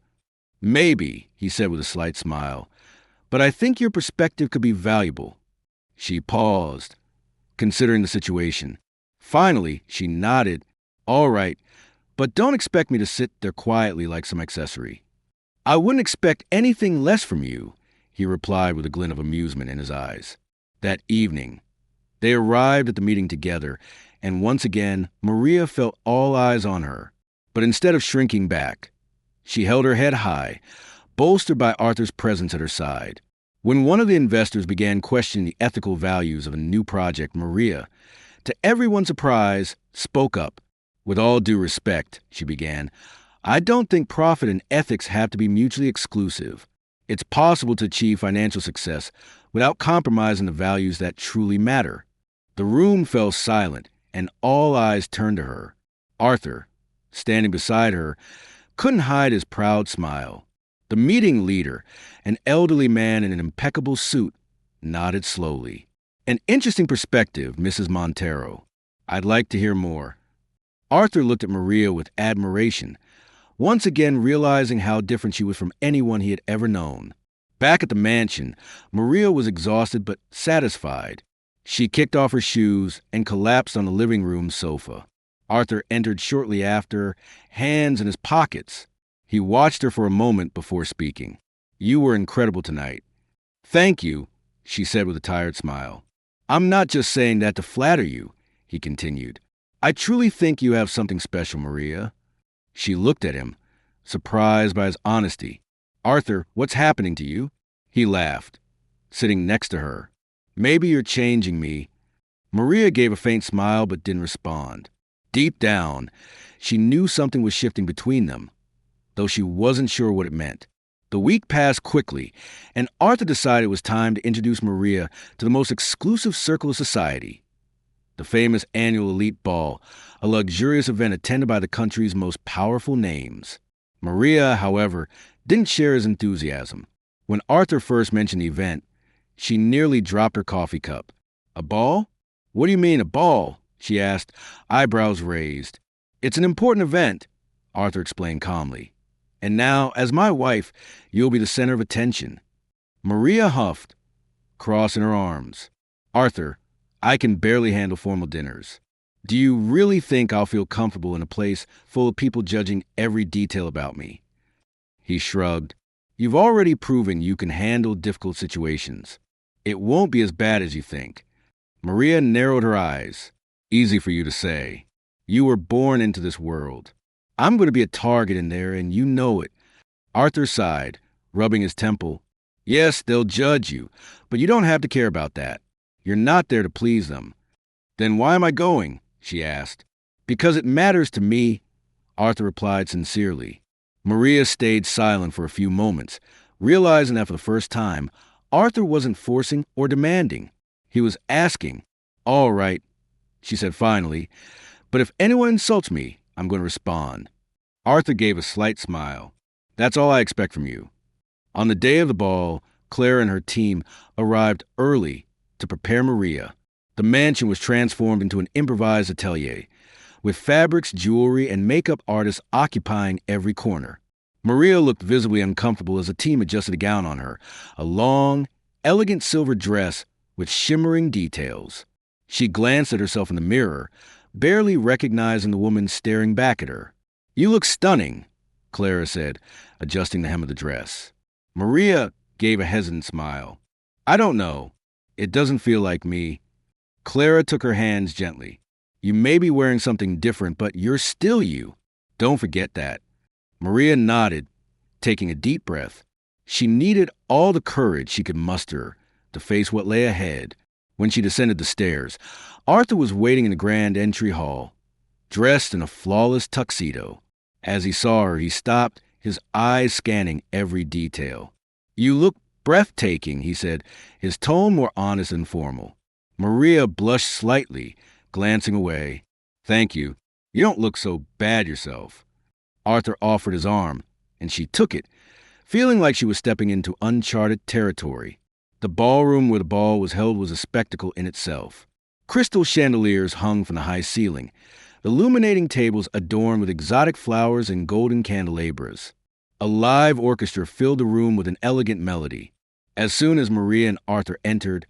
Speaker 1: Maybe, he said with a slight smile, but I think your perspective could be valuable. She paused, considering the situation. Finally, she nodded. All right, but don't expect me to sit there quietly like some accessory. I wouldn't expect anything less from you, he replied with a glint of amusement in his eyes. That evening, they arrived at the meeting together, and once again, Maria felt all eyes on her. But instead of shrinking back, she held her head high, bolstered by Arthur's presence at her side. When one of the investors began questioning the ethical values of a new project, Maria, to everyone's surprise, spoke up. With all due respect, she began, I don't think profit and ethics have to be mutually exclusive. It's possible to achieve financial success without compromising the values that truly matter. The room fell silent, and all eyes turned to her. Arthur, standing beside her, couldn't hide his proud smile. The meeting leader, an elderly man in an impeccable suit, nodded slowly. An interesting perspective, Mrs. Montero. I'd like to hear more. Arthur looked at Maria with admiration, once again realizing how different she was from anyone he had ever known. Back at the mansion, Maria was exhausted but satisfied. She kicked off her shoes and collapsed on the living room sofa. Arthur entered shortly after, hands in his pockets. He watched her for a moment before speaking. You were incredible tonight. Thank you, she said with a tired smile. I'm not just saying that to flatter you, he continued. I truly think you have something special, Maria. She looked at him, surprised by his honesty. Arthur, what's happening to you? He laughed, sitting next to her. Maybe you're changing me. Maria gave a faint smile but didn't respond. Deep down, she knew something was shifting between them, though she wasn't sure what it meant. The week passed quickly, and Arthur decided it was time to introduce Maria to the most exclusive circle of society, the famous annual elite ball, a luxurious event attended by the country's most powerful names. Maria, however, didn't share his enthusiasm. When Arthur first mentioned the event, she nearly dropped her coffee cup. A ball? What do you mean, a ball? She asked, eyebrows raised. It's an important event, Arthur explained calmly. And now, as my wife, you'll be the center of attention. Maria huffed, crossing her arms. Arthur, I can barely handle formal dinners. Do you really think I'll feel comfortable in a place full of people judging every detail about me? He shrugged. You've already proven you can handle difficult situations. It won't be as bad as you think. Maria narrowed her eyes. Easy for you to say. You were born into this world. I'm going to be a target in there, and you know it. Arthur sighed, rubbing his temple. Yes, they'll judge you, but you don't have to care about that. You're not there to please them. Then why am I going? She asked. Because it matters to me, Arthur replied sincerely. Maria stayed silent for a few moments, realizing that for the first time, Arthur wasn't forcing or demanding. He was asking. All right, she said finally, but if anyone insults me, I'm going to respond. Arthur gave a slight smile. That's all I expect from you. On the day of the ball, Claire and her team arrived early to prepare Maria. The mansion was transformed into an improvised atelier, with fabrics, jewelry, and makeup artists occupying every corner. Maria looked visibly uncomfortable as the team adjusted a gown on her, a long, elegant silver dress with shimmering details. She glanced at herself in the mirror, barely recognizing the woman staring back at her. "You look stunning," Clara said, adjusting the hem of the dress. Maria gave a hesitant smile. "I don't know. It doesn't feel like me." Clara took her hands gently. "You may be wearing something different, but you're still you. Don't forget that." Maria nodded, taking a deep breath. She needed all the courage she could muster to face what lay ahead. When she descended the stairs, Arthur was waiting in the grand entry hall, dressed in a flawless tuxedo. As he saw her, he stopped, his eyes scanning every detail. "You look breathtaking," he said, his tone more honest and formal. Maria blushed slightly, glancing away. "Thank you. You don't look so bad yourself." Arthur offered his arm, and she took it, feeling like she was stepping into uncharted territory. The ballroom where the ball was held was a spectacle in itself. Crystal chandeliers hung from the high ceiling, illuminating tables adorned with exotic flowers and golden candelabras. A live orchestra filled the room with an elegant melody. As soon as Maria and Arthur entered,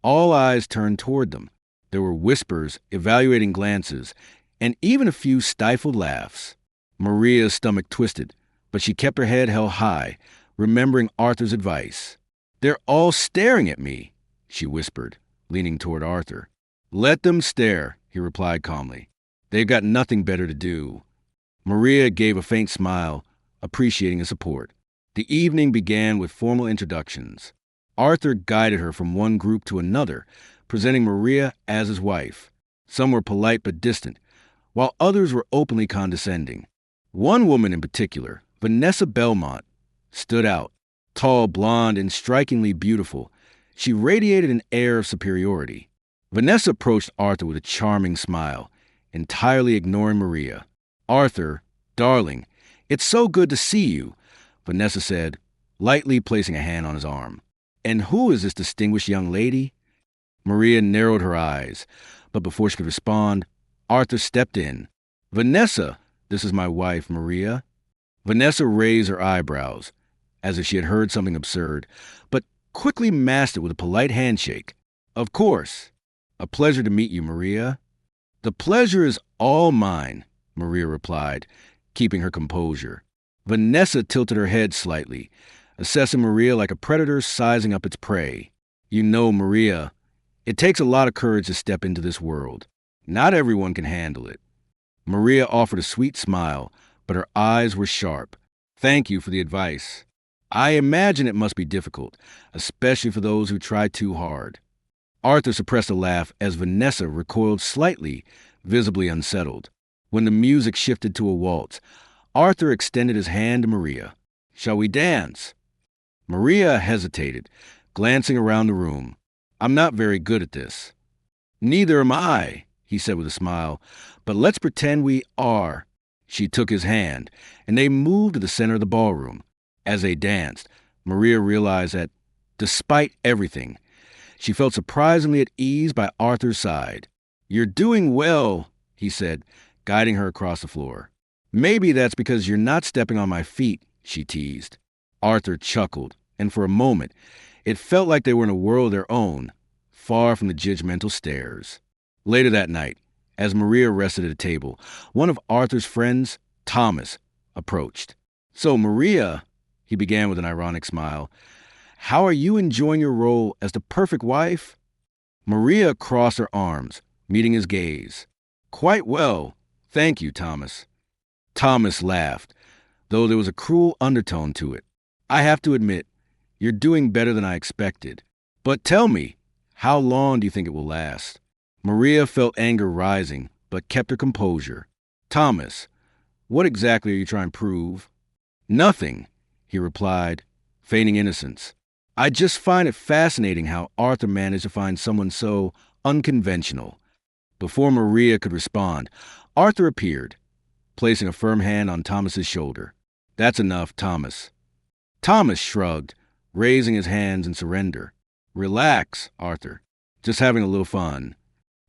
Speaker 1: all eyes turned toward them. There were whispers, evaluating glances, and even a few stifled laughs. Maria's stomach twisted, but she kept her head held high, remembering Arthur's advice. "They're all staring at me," she whispered, leaning toward Arthur. "Let them stare," he replied calmly. "They've got nothing better to do." Maria gave a faint smile, appreciating his support. The evening began with formal introductions. Arthur guided her from one group to another, presenting Maria as his wife. Some were polite but distant, while others were openly condescending. One woman in particular, Vanessa Belmont, stood out. Tall, blonde, and strikingly beautiful, she radiated an air of superiority. Vanessa approached Arthur with a charming smile, entirely ignoring Maria. "Arthur, darling, it's so good to see you," Vanessa said, lightly placing a hand on his arm. "And who is this distinguished young lady?" Maria narrowed her eyes, but before she could respond, Arthur stepped in. "Vanessa, this is my wife, Maria." Vanessa raised her eyebrows, as if she had heard something absurd, but quickly masked it with a polite handshake. "Of course. A pleasure to meet you, Maria." "The pleasure is all mine," Maria replied, keeping her composure. Vanessa tilted her head slightly, assessing Maria like a predator sizing up its prey. "You know, Maria, it takes a lot of courage to step into this world. Not everyone can handle it." Maria offered a sweet smile, but her eyes were sharp. "Thank you for the advice. I imagine it must be difficult, especially for those who try too hard." Arthur suppressed a laugh as Vanessa recoiled slightly, visibly unsettled. When the music shifted to a waltz, Arthur extended his hand to Maria. "Shall we dance?" Maria hesitated, glancing around the room. "I'm not very good at this." "Neither am I," he said with a smile, "but let's pretend we are." She took his hand, and they moved to the center of the ballroom. As they danced, Maria realized that, despite everything, she felt surprisingly at ease by Arthur's side. "You're doing well," he said, guiding her across the floor. "Maybe that's because you're not stepping on my feet," she teased. Arthur chuckled, and for a moment, it felt like they were in a world of their own, far from the judgmental stares. Later that night, as Maria rested at a table, one of Arthur's friends, Thomas, approached. "So, Maria," he began with an ironic smile, "how are you enjoying your role as the perfect wife?" Maria crossed her arms, meeting his gaze. "Quite well, thank you, Thomas." Thomas laughed, though there was a cruel undertone to it. "I have to admit, you're doing better than I expected. But tell me, how long do you think it will last?" Maria felt anger rising, but kept her composure. "Thomas, what exactly are you trying to prove?" "Nothing," he replied, feigning innocence. "I just find it fascinating how Arthur managed to find someone so unconventional." Before Maria could respond, Arthur appeared, placing a firm hand on Thomas's shoulder. "That's enough, Thomas." Thomas shrugged, raising his hands in surrender. "Relax, Arthur. Just having a little fun."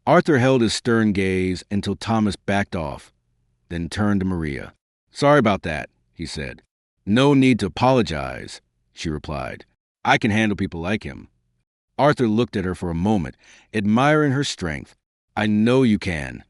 Speaker 1: Arthur held his stern gaze until Thomas backed off, then turned to Maria. "Sorry about that," he said. No need to apologize, she replied. I can handle people like him. Arthur looked at her for a moment, admiring her strength. I know you can.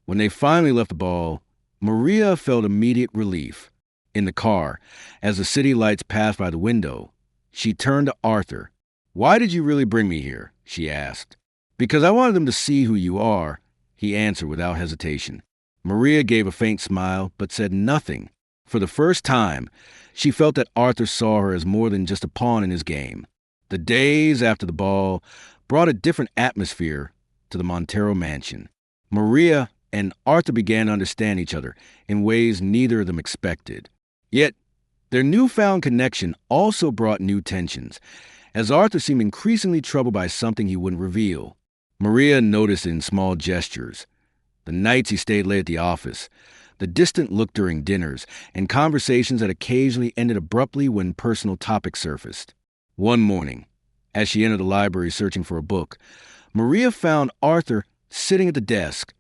Speaker 1: When they finally left the ball, Maria felt immediate relief. In the car, as the city lights passed by the window, she turned to Arthur. Why did you really bring me here? She asked. Because I wanted them to see who you are, he answered without hesitation. Maria gave a faint smile, but said nothing. For the first time, she felt that Arthur saw her as more than just a pawn in his game. The days after the ball brought a different atmosphere to the Montero mansion. Maria and Arthur began to understand each other in ways neither of them expected. Yet, their newfound connection also brought new tensions, as Arthur seemed increasingly troubled by something he wouldn't reveal. Maria noticed it in small gestures. The nights he stayed late at the office, the distant look during dinners, and conversations that occasionally ended abruptly when personal topics surfaced. One morning, as she entered the library searching for a book, Maria found Arthur sitting at the desk,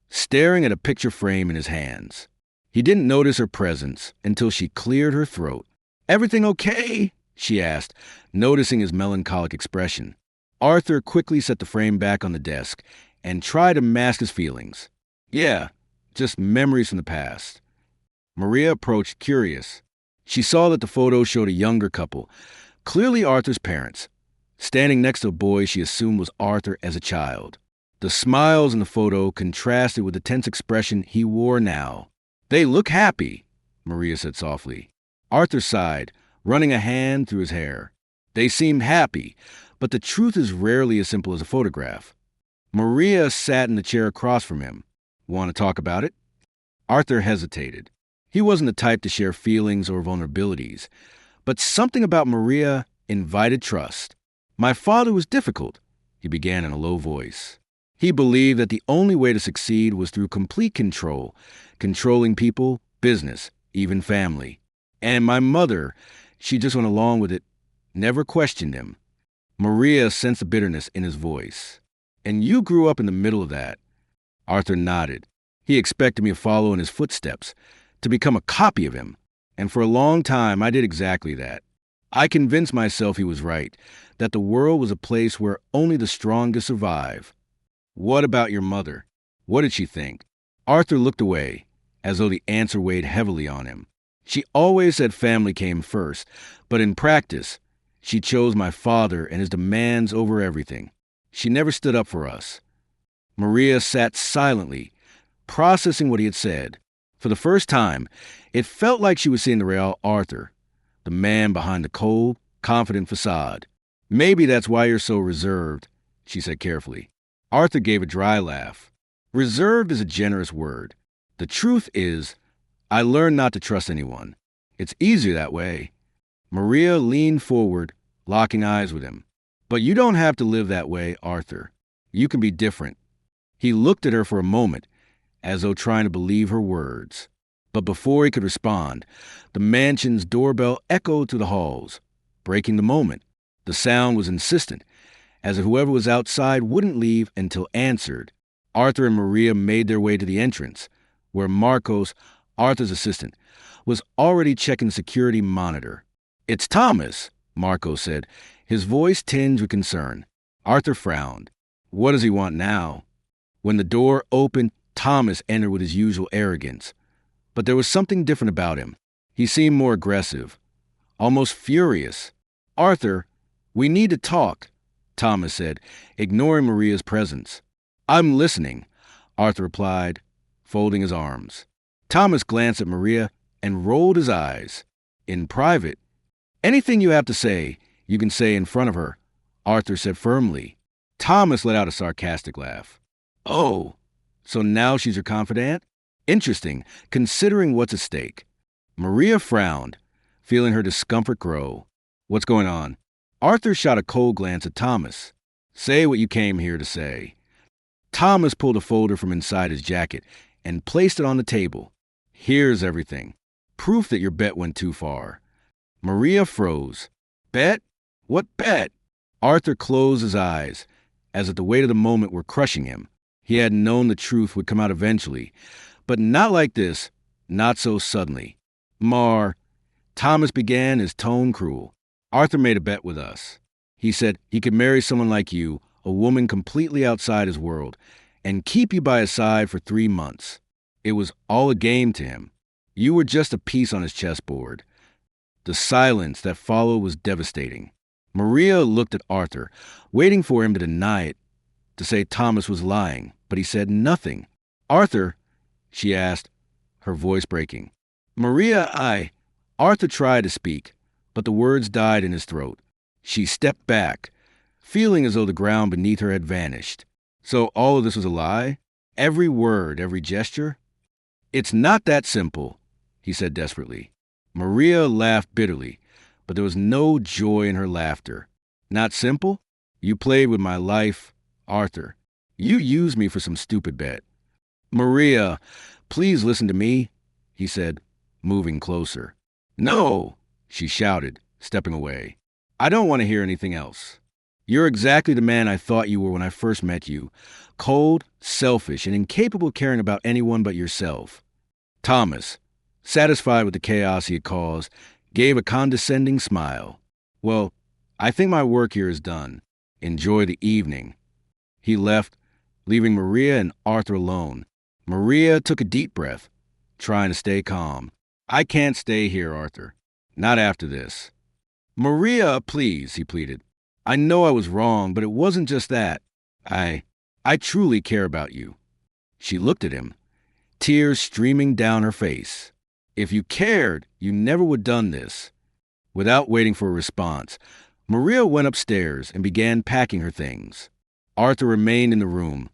Speaker 1: staring at a picture frame in his hands. He didn't notice her presence until she cleared her throat. "Everything okay?" she asked, noticing his melancholic expression. Arthur quickly set the frame back on the desk and tried to mask his feelings. "Yeah, just memories from the past." Maria approached, curious. She saw that the photo showed a younger couple, clearly Arthur's parents, standing next to a boy she assumed was Arthur as a child. The smiles in the photo contrasted with the tense expression he wore now. "They look happy," Maria said softly. Arthur sighed, running a hand through his hair. "They seem happy, but the truth is rarely as simple as a photograph." Maria sat in the chair across from him. "Want to talk about it?" Arthur hesitated. He wasn't the type to share feelings or vulnerabilities, but something about Maria invited trust. "My father was difficult," he began in a low voice. He believed that the only way to succeed was through complete control, controlling people, business, even family. And my mother, she just went along with it, never questioned him. Maria sensed the bitterness in his voice. "And you grew up in the middle of that." Arthur nodded. He expected me to follow in his footsteps, to become a copy of him. And for a long time, I did exactly that. I convinced myself he was right, that the world was a place where only the strongest survive. "What about your mother? What did she think?" Arthur looked away, as though the answer weighed heavily on him. "She always said family came first, but in practice, she chose my father and his demands over everything. She never stood up for us." Maria sat silently, processing what he had said. For the first time, it felt like she was seeing the real Arthur, the man behind the cold, confident facade. "Maybe that's why you're so reserved," she said carefully. Arthur gave a dry laugh. "Reserved is a generous word. The truth is, I learned not to trust anyone. It's easier that way." Maria leaned forward, locking eyes with him. "But you don't have to live that way, Arthur. You can be different." He looked at her for a moment, as though trying to believe her words. But before he could respond, the mansion's doorbell echoed through the halls, breaking the moment. The sound was insistent, as if whoever was outside wouldn't leave until answered. Arthur and Maria made their way to the entrance, where Marcos, Arthur's assistant, was already checking the security monitor. "It's Thomas," Marcos said, his voice tinged with concern. Arthur frowned. What does he want now? When the door opened, Thomas entered with his usual arrogance. But there was something different about him. He seemed more aggressive, almost furious. "Arthur, we need to talk," Thomas said, ignoring Maria's presence. "I'm listening," Arthur replied, folding his arms. Thomas glanced at Maria and rolled his eyes. "In private, anything you have to say, you can say in front of her," Arthur said firmly. Thomas let out a sarcastic laugh. "Oh, so now she's your confidant? Interesting, considering what's at stake." Maria frowned, feeling her discomfort grow. "What's going on?" Arthur shot a cold glance at Thomas. "Say what you came here to say." Thomas pulled a folder from inside his jacket and placed it on the table. "Here's everything. Proof that your bet went too far." Maria froze. "Bet? What bet?" Arthur closed his eyes, as if the weight of the moment were crushing him. He had known the truth would come out eventually, but not like this, not so suddenly. Thomas began, his tone cruel. Arthur made a bet with us. He said he could marry someone like you, a woman completely outside his world, and keep you by his side for 3 months. It was all a game to him. You were just a piece on his chessboard. The silence that followed was devastating. Maria looked at Arthur, waiting for him to deny it, to say Thomas was lying, but he said nothing. Arthur, she asked, her voice breaking. Arthur tried to speak, but the words died in his throat. She stepped back, feeling as though the ground beneath her had vanished. So all of this was a lie? Every word, every gesture? It's not that simple, he said desperately. Maria laughed bitterly, but there was no joy in her laughter. Not simple? You played with my life, Arthur. You used me for some stupid bet. Maria, please listen to me, he said, moving closer. No, she shouted, stepping away. I don't want to hear anything else. You're exactly the man I thought you were when I first met you. Cold, selfish, and incapable of caring about anyone but yourself. Thomas, satisfied with the chaos he had caused, gave a condescending smile. Well, I think my work here is done. Enjoy the evening. He left, leaving Maria and Arthur alone. Maria took a deep breath, trying to stay calm. I can't stay here, Arthur. Not after this. Maria, please, he pleaded. I know I was wrong, but it wasn't just that. I truly care about you. She looked at him, tears streaming down her face. If you cared, you never would have done this. Without waiting for a response, Maria went upstairs and began packing her things. Arthur remained in the room,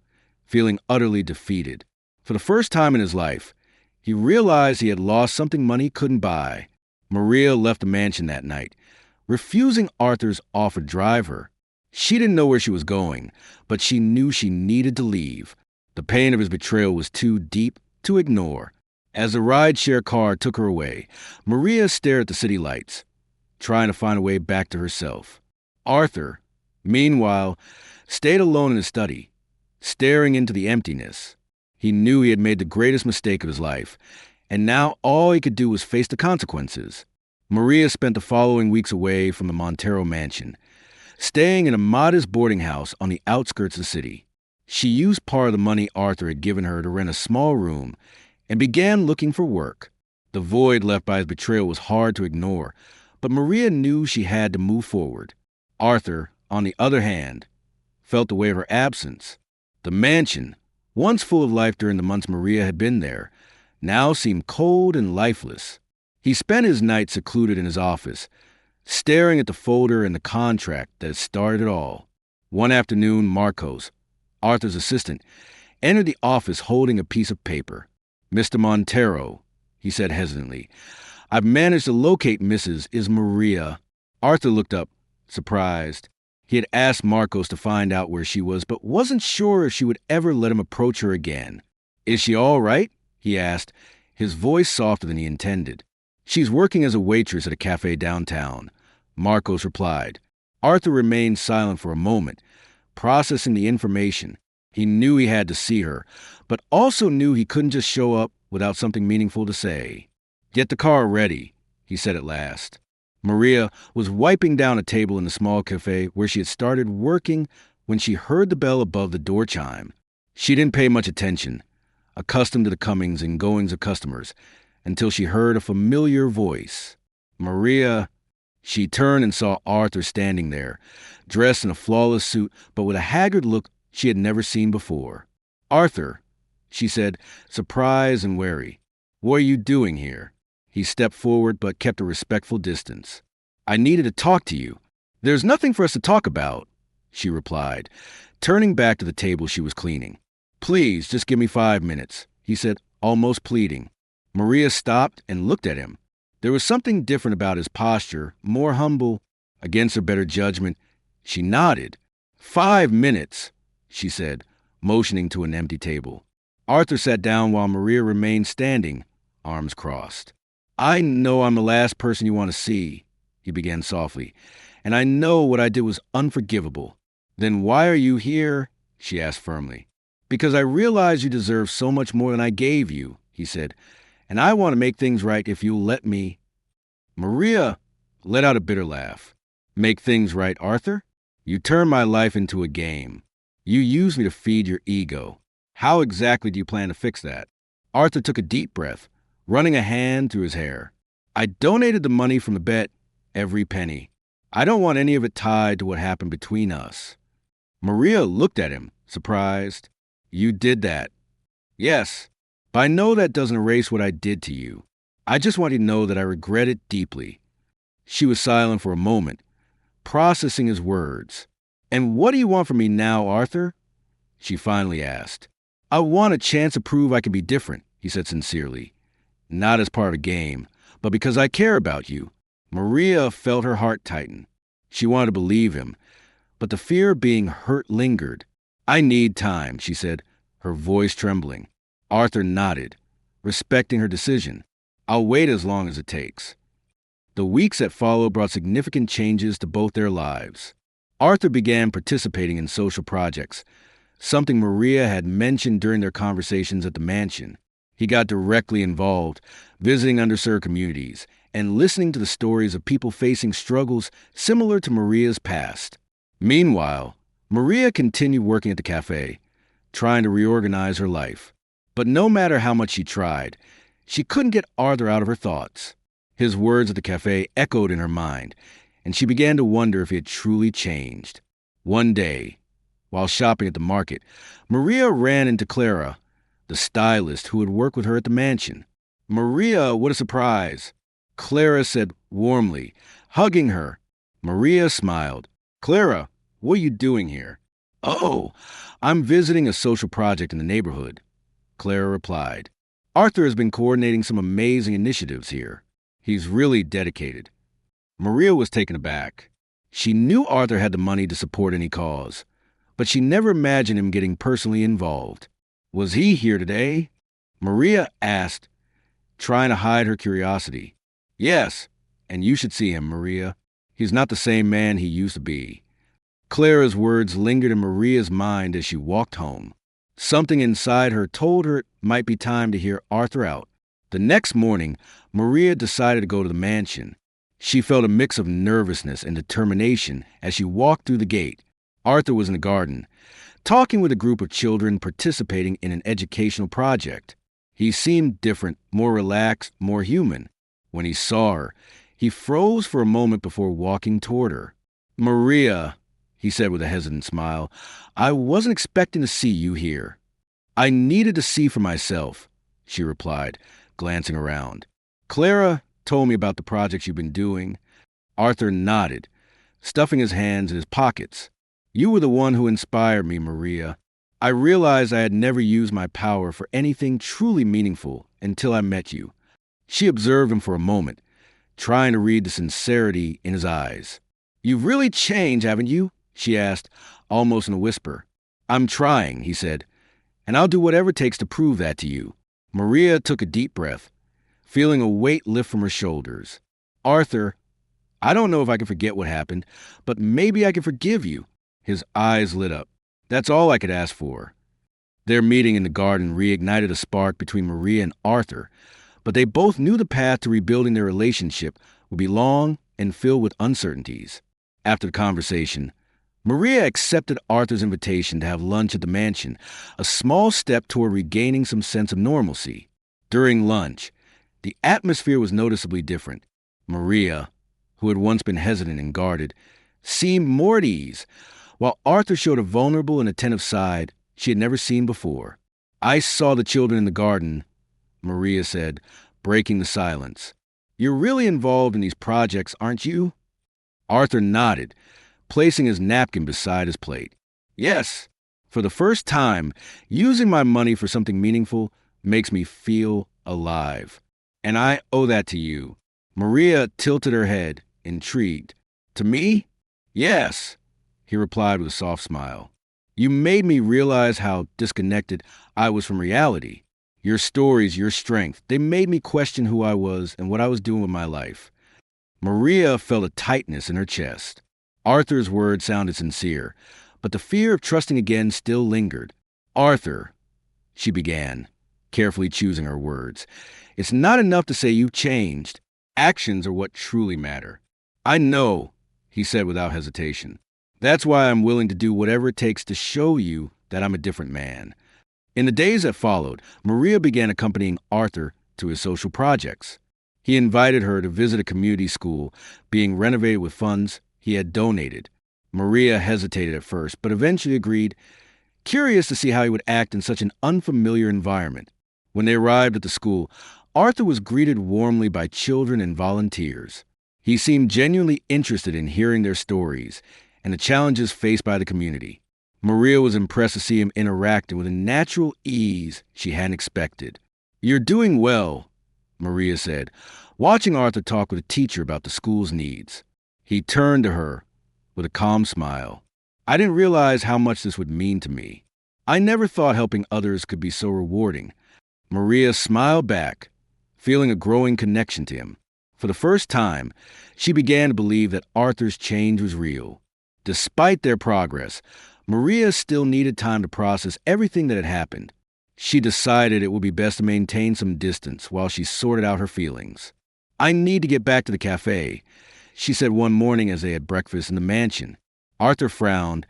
Speaker 1: feeling utterly defeated. For the first time in his life, he realized he had lost something money couldn't buy. Maria left the mansion that night, refusing Arthur's offer to drive her. She didn't know where she was going, but she knew she needed to leave. The pain of his betrayal was too deep to ignore. As the rideshare car took her away, Maria stared at the city lights, trying to find a way back to herself. Arthur, meanwhile, stayed alone in his study, staring into the emptiness. He knew he had made the greatest mistake of his life, and now all he could do was face the consequences. Maria spent the following weeks away from the Montero mansion, staying in a modest boarding house on the outskirts of the city. She used part of the money Arthur had given her to rent a small room and began looking for work. The void left by his betrayal was hard to ignore, but Maria knew she had to move forward. Arthur, on the other hand, felt the weight of her absence. The mansion, once full of life during the months Maria had been there, now seemed cold and lifeless. He spent his night secluded in his office, staring at the folder and the contract that had started it all. One afternoon, Marcos, Arthur's assistant, entered the office holding a piece of paper. Mr. Montero, he said hesitantly, I've managed to locate Is Maria. Arthur looked up, surprised. He had asked Marcos to find out where she was, but wasn't sure if she would ever let him approach her again. Is she all right? He asked, his voice softer than he intended. She's working as a waitress at a cafe downtown, Marcos replied. Arthur remained silent for a moment, processing the information. He knew he had to see her, but also knew he couldn't just show up without something meaningful to say. Get the car ready, he said at last. Maria was wiping down a table in the small cafe where she had started working when she heard the bell above the door chime. She didn't pay much attention, accustomed to the comings and goings of customers, until she heard a familiar voice. Maria. She turned and saw Arthur standing there, dressed in a flawless suit, but with a haggard look she had never seen before. Arthur, she said, surprised and wary. What are you doing here? He stepped forward but kept a respectful distance. I needed to talk to you. There's nothing for us to talk about, she replied, turning back to the table she was cleaning. Please, just give me 5 minutes, he said, almost pleading. Maria stopped and looked at him. There was something different about his posture, more humble. Against her better judgment, she nodded. 5 minutes, she said, motioning to an empty table. Arthur sat down while Maria remained standing, arms crossed. I know I'm the last person you want to see, he began softly, and I know what I did was unforgivable. Then why are you here? She asked firmly. Because I realize you deserve so much more than I gave you, he said, and I want to make things right if you'll let me. Maria let out a bitter laugh. Make things right, Arthur? You turned my life into a game. You used me to feed your ego. How exactly do you plan to fix that? Arthur took a deep breath, running a hand through his hair. I donated the money from the bet, every penny. I don't want any of it tied to what happened between us. Maria looked at him, surprised. You did that? Yes. But I know that doesn't erase what I did to you. I just want you to know that I regret it deeply. She was silent for a moment, processing his words. And what do you want from me now, Arthur? She finally asked. I want a chance to prove I can be different, he said sincerely. Not as part of a game, but because I care about you. Maria felt her heart tighten. She wanted to believe him, but the fear of being hurt lingered. I need time, she said, her voice trembling. Arthur nodded, respecting her decision. I'll wait as long as it takes. The weeks that followed brought significant changes to both their lives. Arthur began participating in social projects, something Maria had mentioned during their conversations at the mansion. He got directly involved, visiting underserved communities, and listening to the stories of people facing struggles similar to Maria's past. Meanwhile, Maria continued working at the cafe, trying to reorganize her life. But no matter how much she tried, she couldn't get Arthur out of her thoughts. His words at the cafe echoed in her mind, and she began to wonder if he had truly changed. One day, while shopping at the market, Maria ran into Clara, the stylist who had worked with her at the mansion. Maria, what a surprise! Clara said warmly, hugging her. Maria smiled. Clara, what are you doing here? Oh, I'm visiting a social project in the neighborhood, Clara replied. Arthur has been coordinating some amazing initiatives here. He's really dedicated. Maria was taken aback. She knew Arthur had the money to support any cause, but she never imagined him getting personally involved. Was he here today? Maria asked, trying to hide her curiosity. Yes, and you should see him, Maria. He's not the same man he used to be. Clara's words lingered in Maria's mind as she walked home. Something inside her told her it might be time to hear Arthur out. The next morning, Maria decided to go to the mansion. She felt a mix of nervousness and determination as she walked through the gate. Arthur was in the garden, talking with a group of children participating in an educational project. He seemed different, more relaxed, more human. When he saw her, he froze for a moment before walking toward her. Maria, he said with a hesitant smile, I wasn't expecting to see you here. I needed to see for myself, she replied, glancing around. Clara told me about the projects you've been doing. Arthur nodded, stuffing his hands in his pockets. You were the one who inspired me, Maria. I realized I had never used my power for anything truly meaningful until I met you. She observed him for a moment, trying to read the sincerity in his eyes. You've really changed, haven't you? She asked, almost in a whisper. I'm trying, he said, and I'll do whatever it takes to prove that to you. Maria took a deep breath, feeling a weight lift from her shoulders. Arthur, I don't know if I can forget what happened, but maybe I can forgive you. His eyes lit up. That's all I could ask for. Their meeting in the garden reignited a spark between Maria and Arthur, but they both knew the path to rebuilding their relationship would be long and filled with uncertainties. After the conversation, Maria accepted Arthur's invitation to have lunch at the mansion, a small step toward regaining some sense of normalcy. During lunch, the atmosphere was noticeably different. Maria, who had once been hesitant and guarded, seemed more at ease, while Arthur showed a vulnerable and attentive side she had never seen before. I saw the children in the garden, Maria said, breaking the silence. You're really involved in these projects, aren't you? Arthur nodded, placing his napkin beside his plate. Yes, for the first time, using my money for something meaningful makes me feel alive. And I owe that to you. Maria tilted her head, intrigued. To me? Yes, he replied with a soft smile. You made me realize how disconnected I was from reality. Your stories, your strength, they made me question who I was and what I was doing with my life. Maria felt a tightness in her chest. Arthur's words sounded sincere, but the fear of trusting again still lingered. Arthur, she began, carefully choosing her words, it's not enough to say you've changed. Actions are what truly matter. I know, he said without hesitation. That's why I'm willing to do whatever it takes to show you that I'm a different man. In the days that followed, Maria began accompanying Arthur to his social projects. He invited her to visit a community school being renovated with funds he had donated. Maria hesitated at first, but eventually agreed, curious to see how he would act in such an unfamiliar environment. When they arrived at the school, Arthur was greeted warmly by children and volunteers. He seemed genuinely interested in hearing their stories and the challenges faced by the community. Maria was impressed to see him interacting with a natural ease she hadn't expected. "You're doing well," Maria said, watching Arthur talk with a teacher about the school's needs. He turned to her with a calm smile. "I didn't realize how much this would mean to me. I never thought helping others could be so rewarding." Maria smiled back, feeling a growing connection to him. For the first time, she began to believe that Arthur's change was real. Despite their progress, Maria still needed time to process everything that had happened. She decided it would be best to maintain some distance while she sorted out her feelings. "I need to get back to the cafe," she said one morning as they had breakfast in the mansion. Arthur frowned,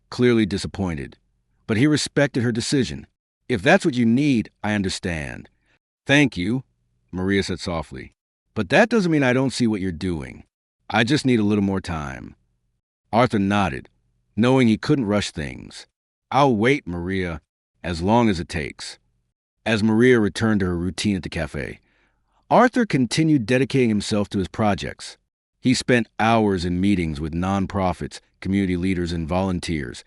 Speaker 1: clearly disappointed, but he respected her decision. "If that's what you need, I understand." "Thank you," Maria said softly. "But that doesn't mean I don't see what you're doing. I just need a little more time." Arthur nodded, knowing he couldn't rush things. "I'll wait, Maria, as long as it takes." As Maria returned to her routine at the cafe, Arthur continued dedicating himself to his projects. He spent hours in meetings with nonprofits, community leaders, and volunteers,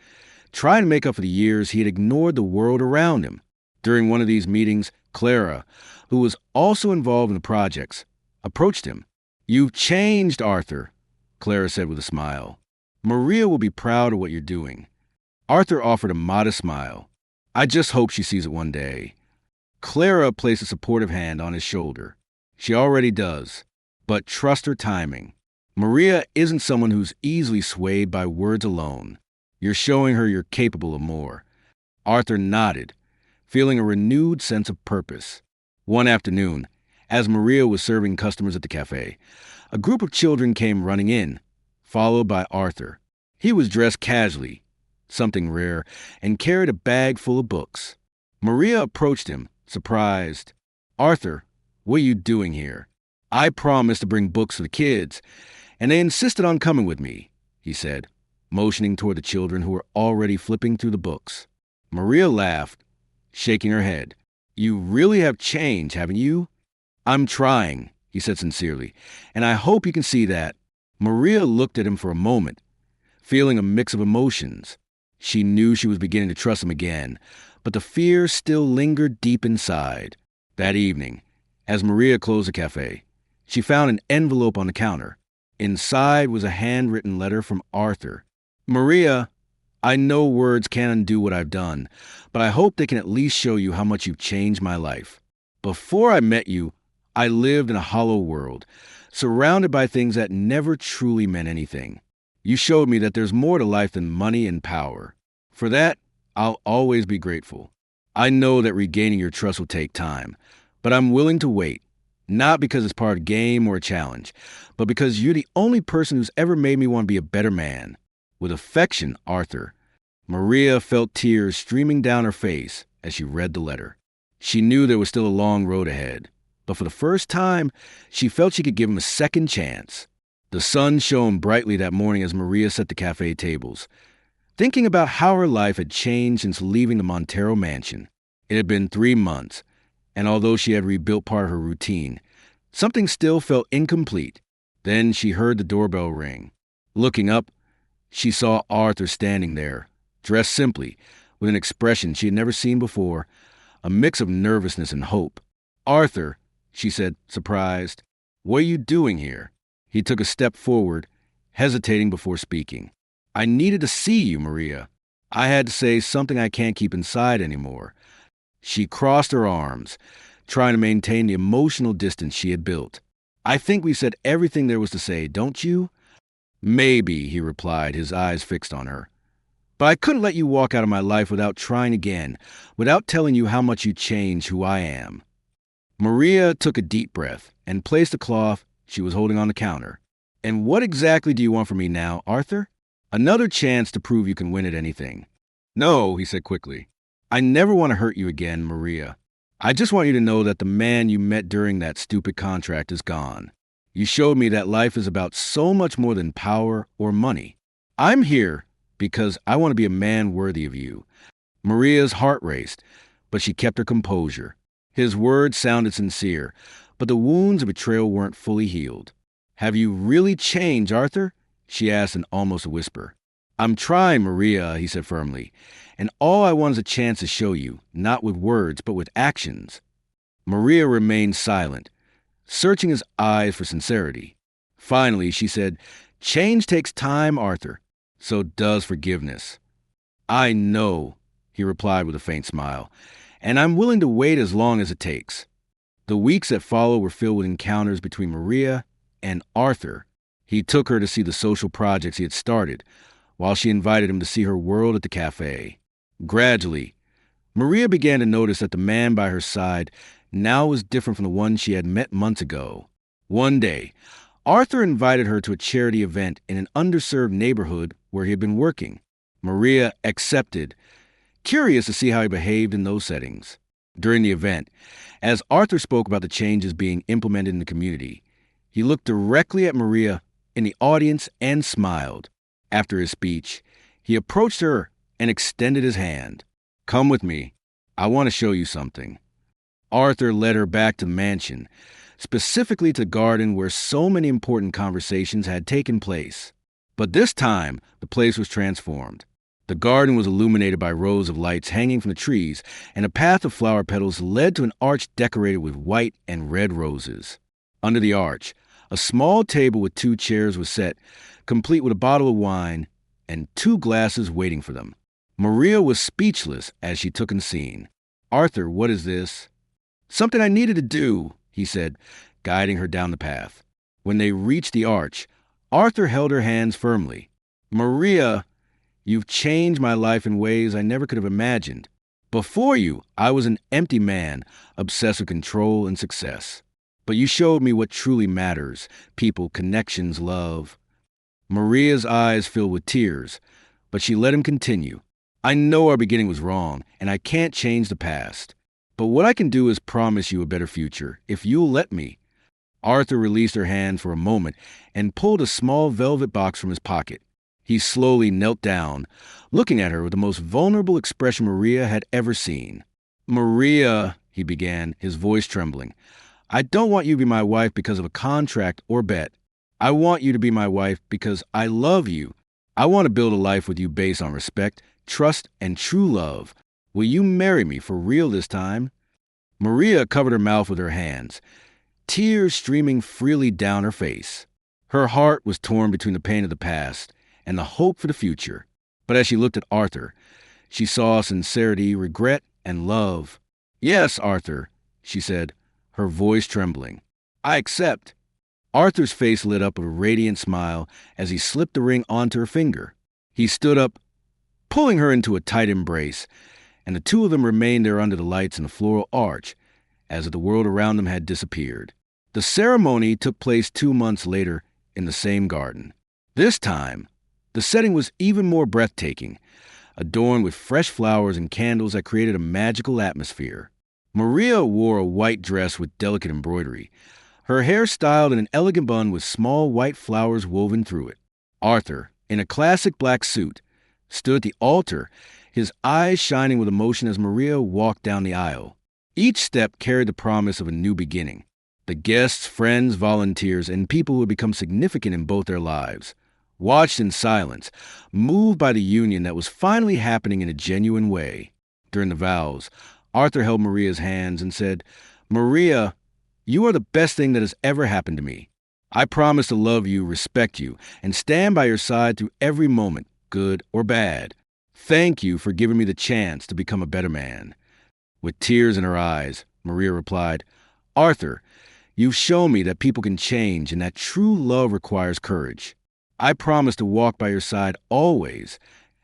Speaker 1: trying to make up for the years he had ignored the world around him. During one of these meetings, Clara, who was also involved in the projects, approached him. "You've changed, Arthur," Clara said with a smile. "Maria will be proud of what you're doing." Arthur offered a modest smile. "I just hope she sees it one day." Clara placed a supportive hand on his shoulder. "She already does, but trust her timing. Maria isn't someone who's easily swayed by words alone. You're showing her you're capable of more." Arthur nodded, feeling a renewed sense of purpose. One afternoon, as Maria was serving customers at the cafe, a group of children came running in, followed by Arthur. He was dressed casually, something rare, and carried a bag full of books. Maria approached him, surprised. "Arthur, what are you doing here?" "I promised to bring books for the kids, and they insisted on coming with me," he said, motioning toward the children who were already flipping through the books. Maria laughed, shaking her head. "You really have changed, haven't you?" "I'm trying," he said sincerely, "and I hope you can see that." Maria looked at him for a moment, feeling a mix of emotions. She knew she was beginning to trust him again, but the fear still lingered deep inside. That evening, as Maria closed the cafe, she found an envelope on the counter. Inside was a handwritten letter from Arthur. "Maria, I know words can't undo what I've done, but I hope they can at least show you how much you've changed my life. Before I met you, I lived in a hollow world, surrounded by things that never truly meant anything. You showed me that there's more to life than money and power. For that, I'll always be grateful. I know that regaining your trust will take time, but I'm willing to wait, not because it's part of a game or a challenge, but because you're the only person who's ever made me want to be a better man. With affection, Arthur." Maria felt tears streaming down her face as she read the letter. She knew there was still a long road ahead, but for the first time, she felt she could give him a second chance. The sun shone brightly that morning as Maria set the cafe tables, thinking about how her life had changed since leaving the Montero mansion. It had been 3 months, and although she had rebuilt part of her routine, something still felt incomplete. Then she heard the doorbell ring. Looking up, she saw Arthur standing there, dressed simply, with an expression she had never seen before, a mix of nervousness and hope. "Arthur," she said, surprised, "what are you doing here?" He took a step forward, hesitating before speaking. "I needed to see you, Maria. I had to say something I can't keep inside anymore." She crossed her arms, trying to maintain the emotional distance she had built. "I think we said everything there was to say, don't you?" "Maybe," he replied, his eyes fixed on her. "But I couldn't let you walk out of my life without trying again, without telling you how much you changed who I am." Maria took a deep breath and placed the cloth She was holding on the counter. And what exactly do you want from me now, Arthur? Another chance to prove you can win at anything. No, he said quickly. I never want to hurt you again, Maria. I just want you to know that the man you met during that stupid contract is gone. You showed me that life is about so much more than power or money. I'm here because I want to be a man worthy of you. Maria's heart raced, but she kept her composure. His words sounded sincere, but the wounds of betrayal weren't fully healed. Have you really changed, Arthur? She asked in almost a whisper. I'm trying, Maria, he said firmly, and all I want is a chance to show you, not with words, but with actions. Maria remained silent, searching his eyes for sincerity. Finally, she said, Change takes time, Arthur. So does forgiveness. I know, he replied with a faint smile, and I'm willing to wait as long as it takes. The weeks that followed were filled with encounters between Maria and Arthur. He took her to see the social projects he had started, while she invited him to see her world at the cafe. Gradually, Maria began to notice that the man by her side now was different from the one she had met months ago. One day, Arthur invited her to a charity event in an underserved neighborhood where he had been working. Maria accepted, curious to see how he behaved in those settings. During the event, as Arthur spoke about the changes being implemented in the community, he looked directly at Maria in the audience and smiled. After his speech, he approached her and extended his hand. Come with me. I want to show you something. Arthur led her back to the mansion, specifically to the garden where so many important conversations had taken place. But this time, the place was transformed. The garden was illuminated by rows of lights hanging from the trees, and a path of flower petals led to an arch decorated with white and red roses. Under the arch, a small table with 2 chairs was set, complete with a bottle of wine and 2 glasses waiting for them. Maria was speechless as she took in scene. Arthur, what is this? Something I needed to do, he said, guiding her down the path. When they reached the arch, Arthur held her hands firmly. Maria, you've changed my life in ways I never could have imagined. Before you, I was an empty man, obsessed with control and success. But you showed me what truly matters: people, connections, love. Maria's eyes filled with tears, but she let him continue. I know our beginning was wrong, and I can't change the past. But what I can do is promise you a better future, if you'll let me. Arthur released her hand for a moment and pulled a small velvet box from his pocket. He slowly knelt down, looking at her with the most vulnerable expression Maria had ever seen. Maria, he began, his voice trembling, I don't want you to be my wife because of a contract or bet. I want you to be my wife because I love you. I want to build a life with you based on respect, trust, and true love. Will you marry me for real this time? Maria covered her mouth with her hands, tears streaming freely down her face. Her heart was torn between the pain of the past and the hope for the future. But as she looked at Arthur, she saw sincerity, regret, and love. Yes, Arthur, she said, her voice trembling. I accept. Arthur's face lit up with a radiant smile as he slipped the ring onto her finger. He stood up, pulling her into a tight embrace, and the two of them remained there under the lights in the floral arch, as if the world around them had disappeared. The ceremony took place 2 months later in the same garden. This time, the setting was even more breathtaking, adorned with fresh flowers and candles that created a magical atmosphere. Maria wore a white dress with delicate embroidery, her hair styled in an elegant bun with small white flowers woven through it. Arthur, in a classic black suit, stood at the altar, his eyes shining with emotion as Maria walked down the aisle. Each step carried the promise of a new beginning. The guests, friends, volunteers, and people who had become significant in both their lives watched in silence, moved by the union that was finally happening in a genuine way. During the vows, Arthur held Maria's hands and said, Maria, you are the best thing that has ever happened to me. I promise to love you, respect you, and stand by your side through every moment, good or bad. Thank you for giving me the chance to become a better man. With tears in her eyes, Maria replied, Arthur, you've shown me that people can change and that true love requires courage. I promise to walk by your side always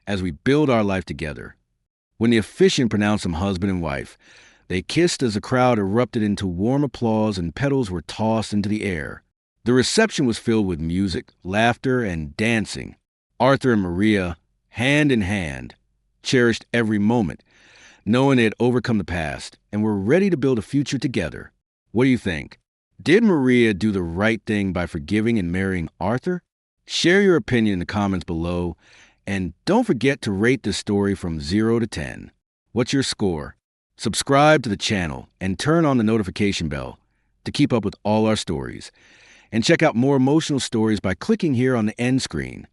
Speaker 1: as we build our life together. When the officiant pronounced them husband and wife, they kissed as the crowd erupted into warm applause and petals were tossed into the air. The reception was filled with music, laughter, and dancing. Arthur and Maria, hand in hand, cherished every moment, knowing they had overcome the past and were ready to build a future together. What do you think? Did Maria do the right thing by forgiving and marrying Arthur? Share your opinion in the comments below, and don't forget to rate this story from 0 to 10. What's your score? Subscribe to the channel and turn on the notification bell to keep up with all our stories. And check out more emotional stories by clicking here on the end screen.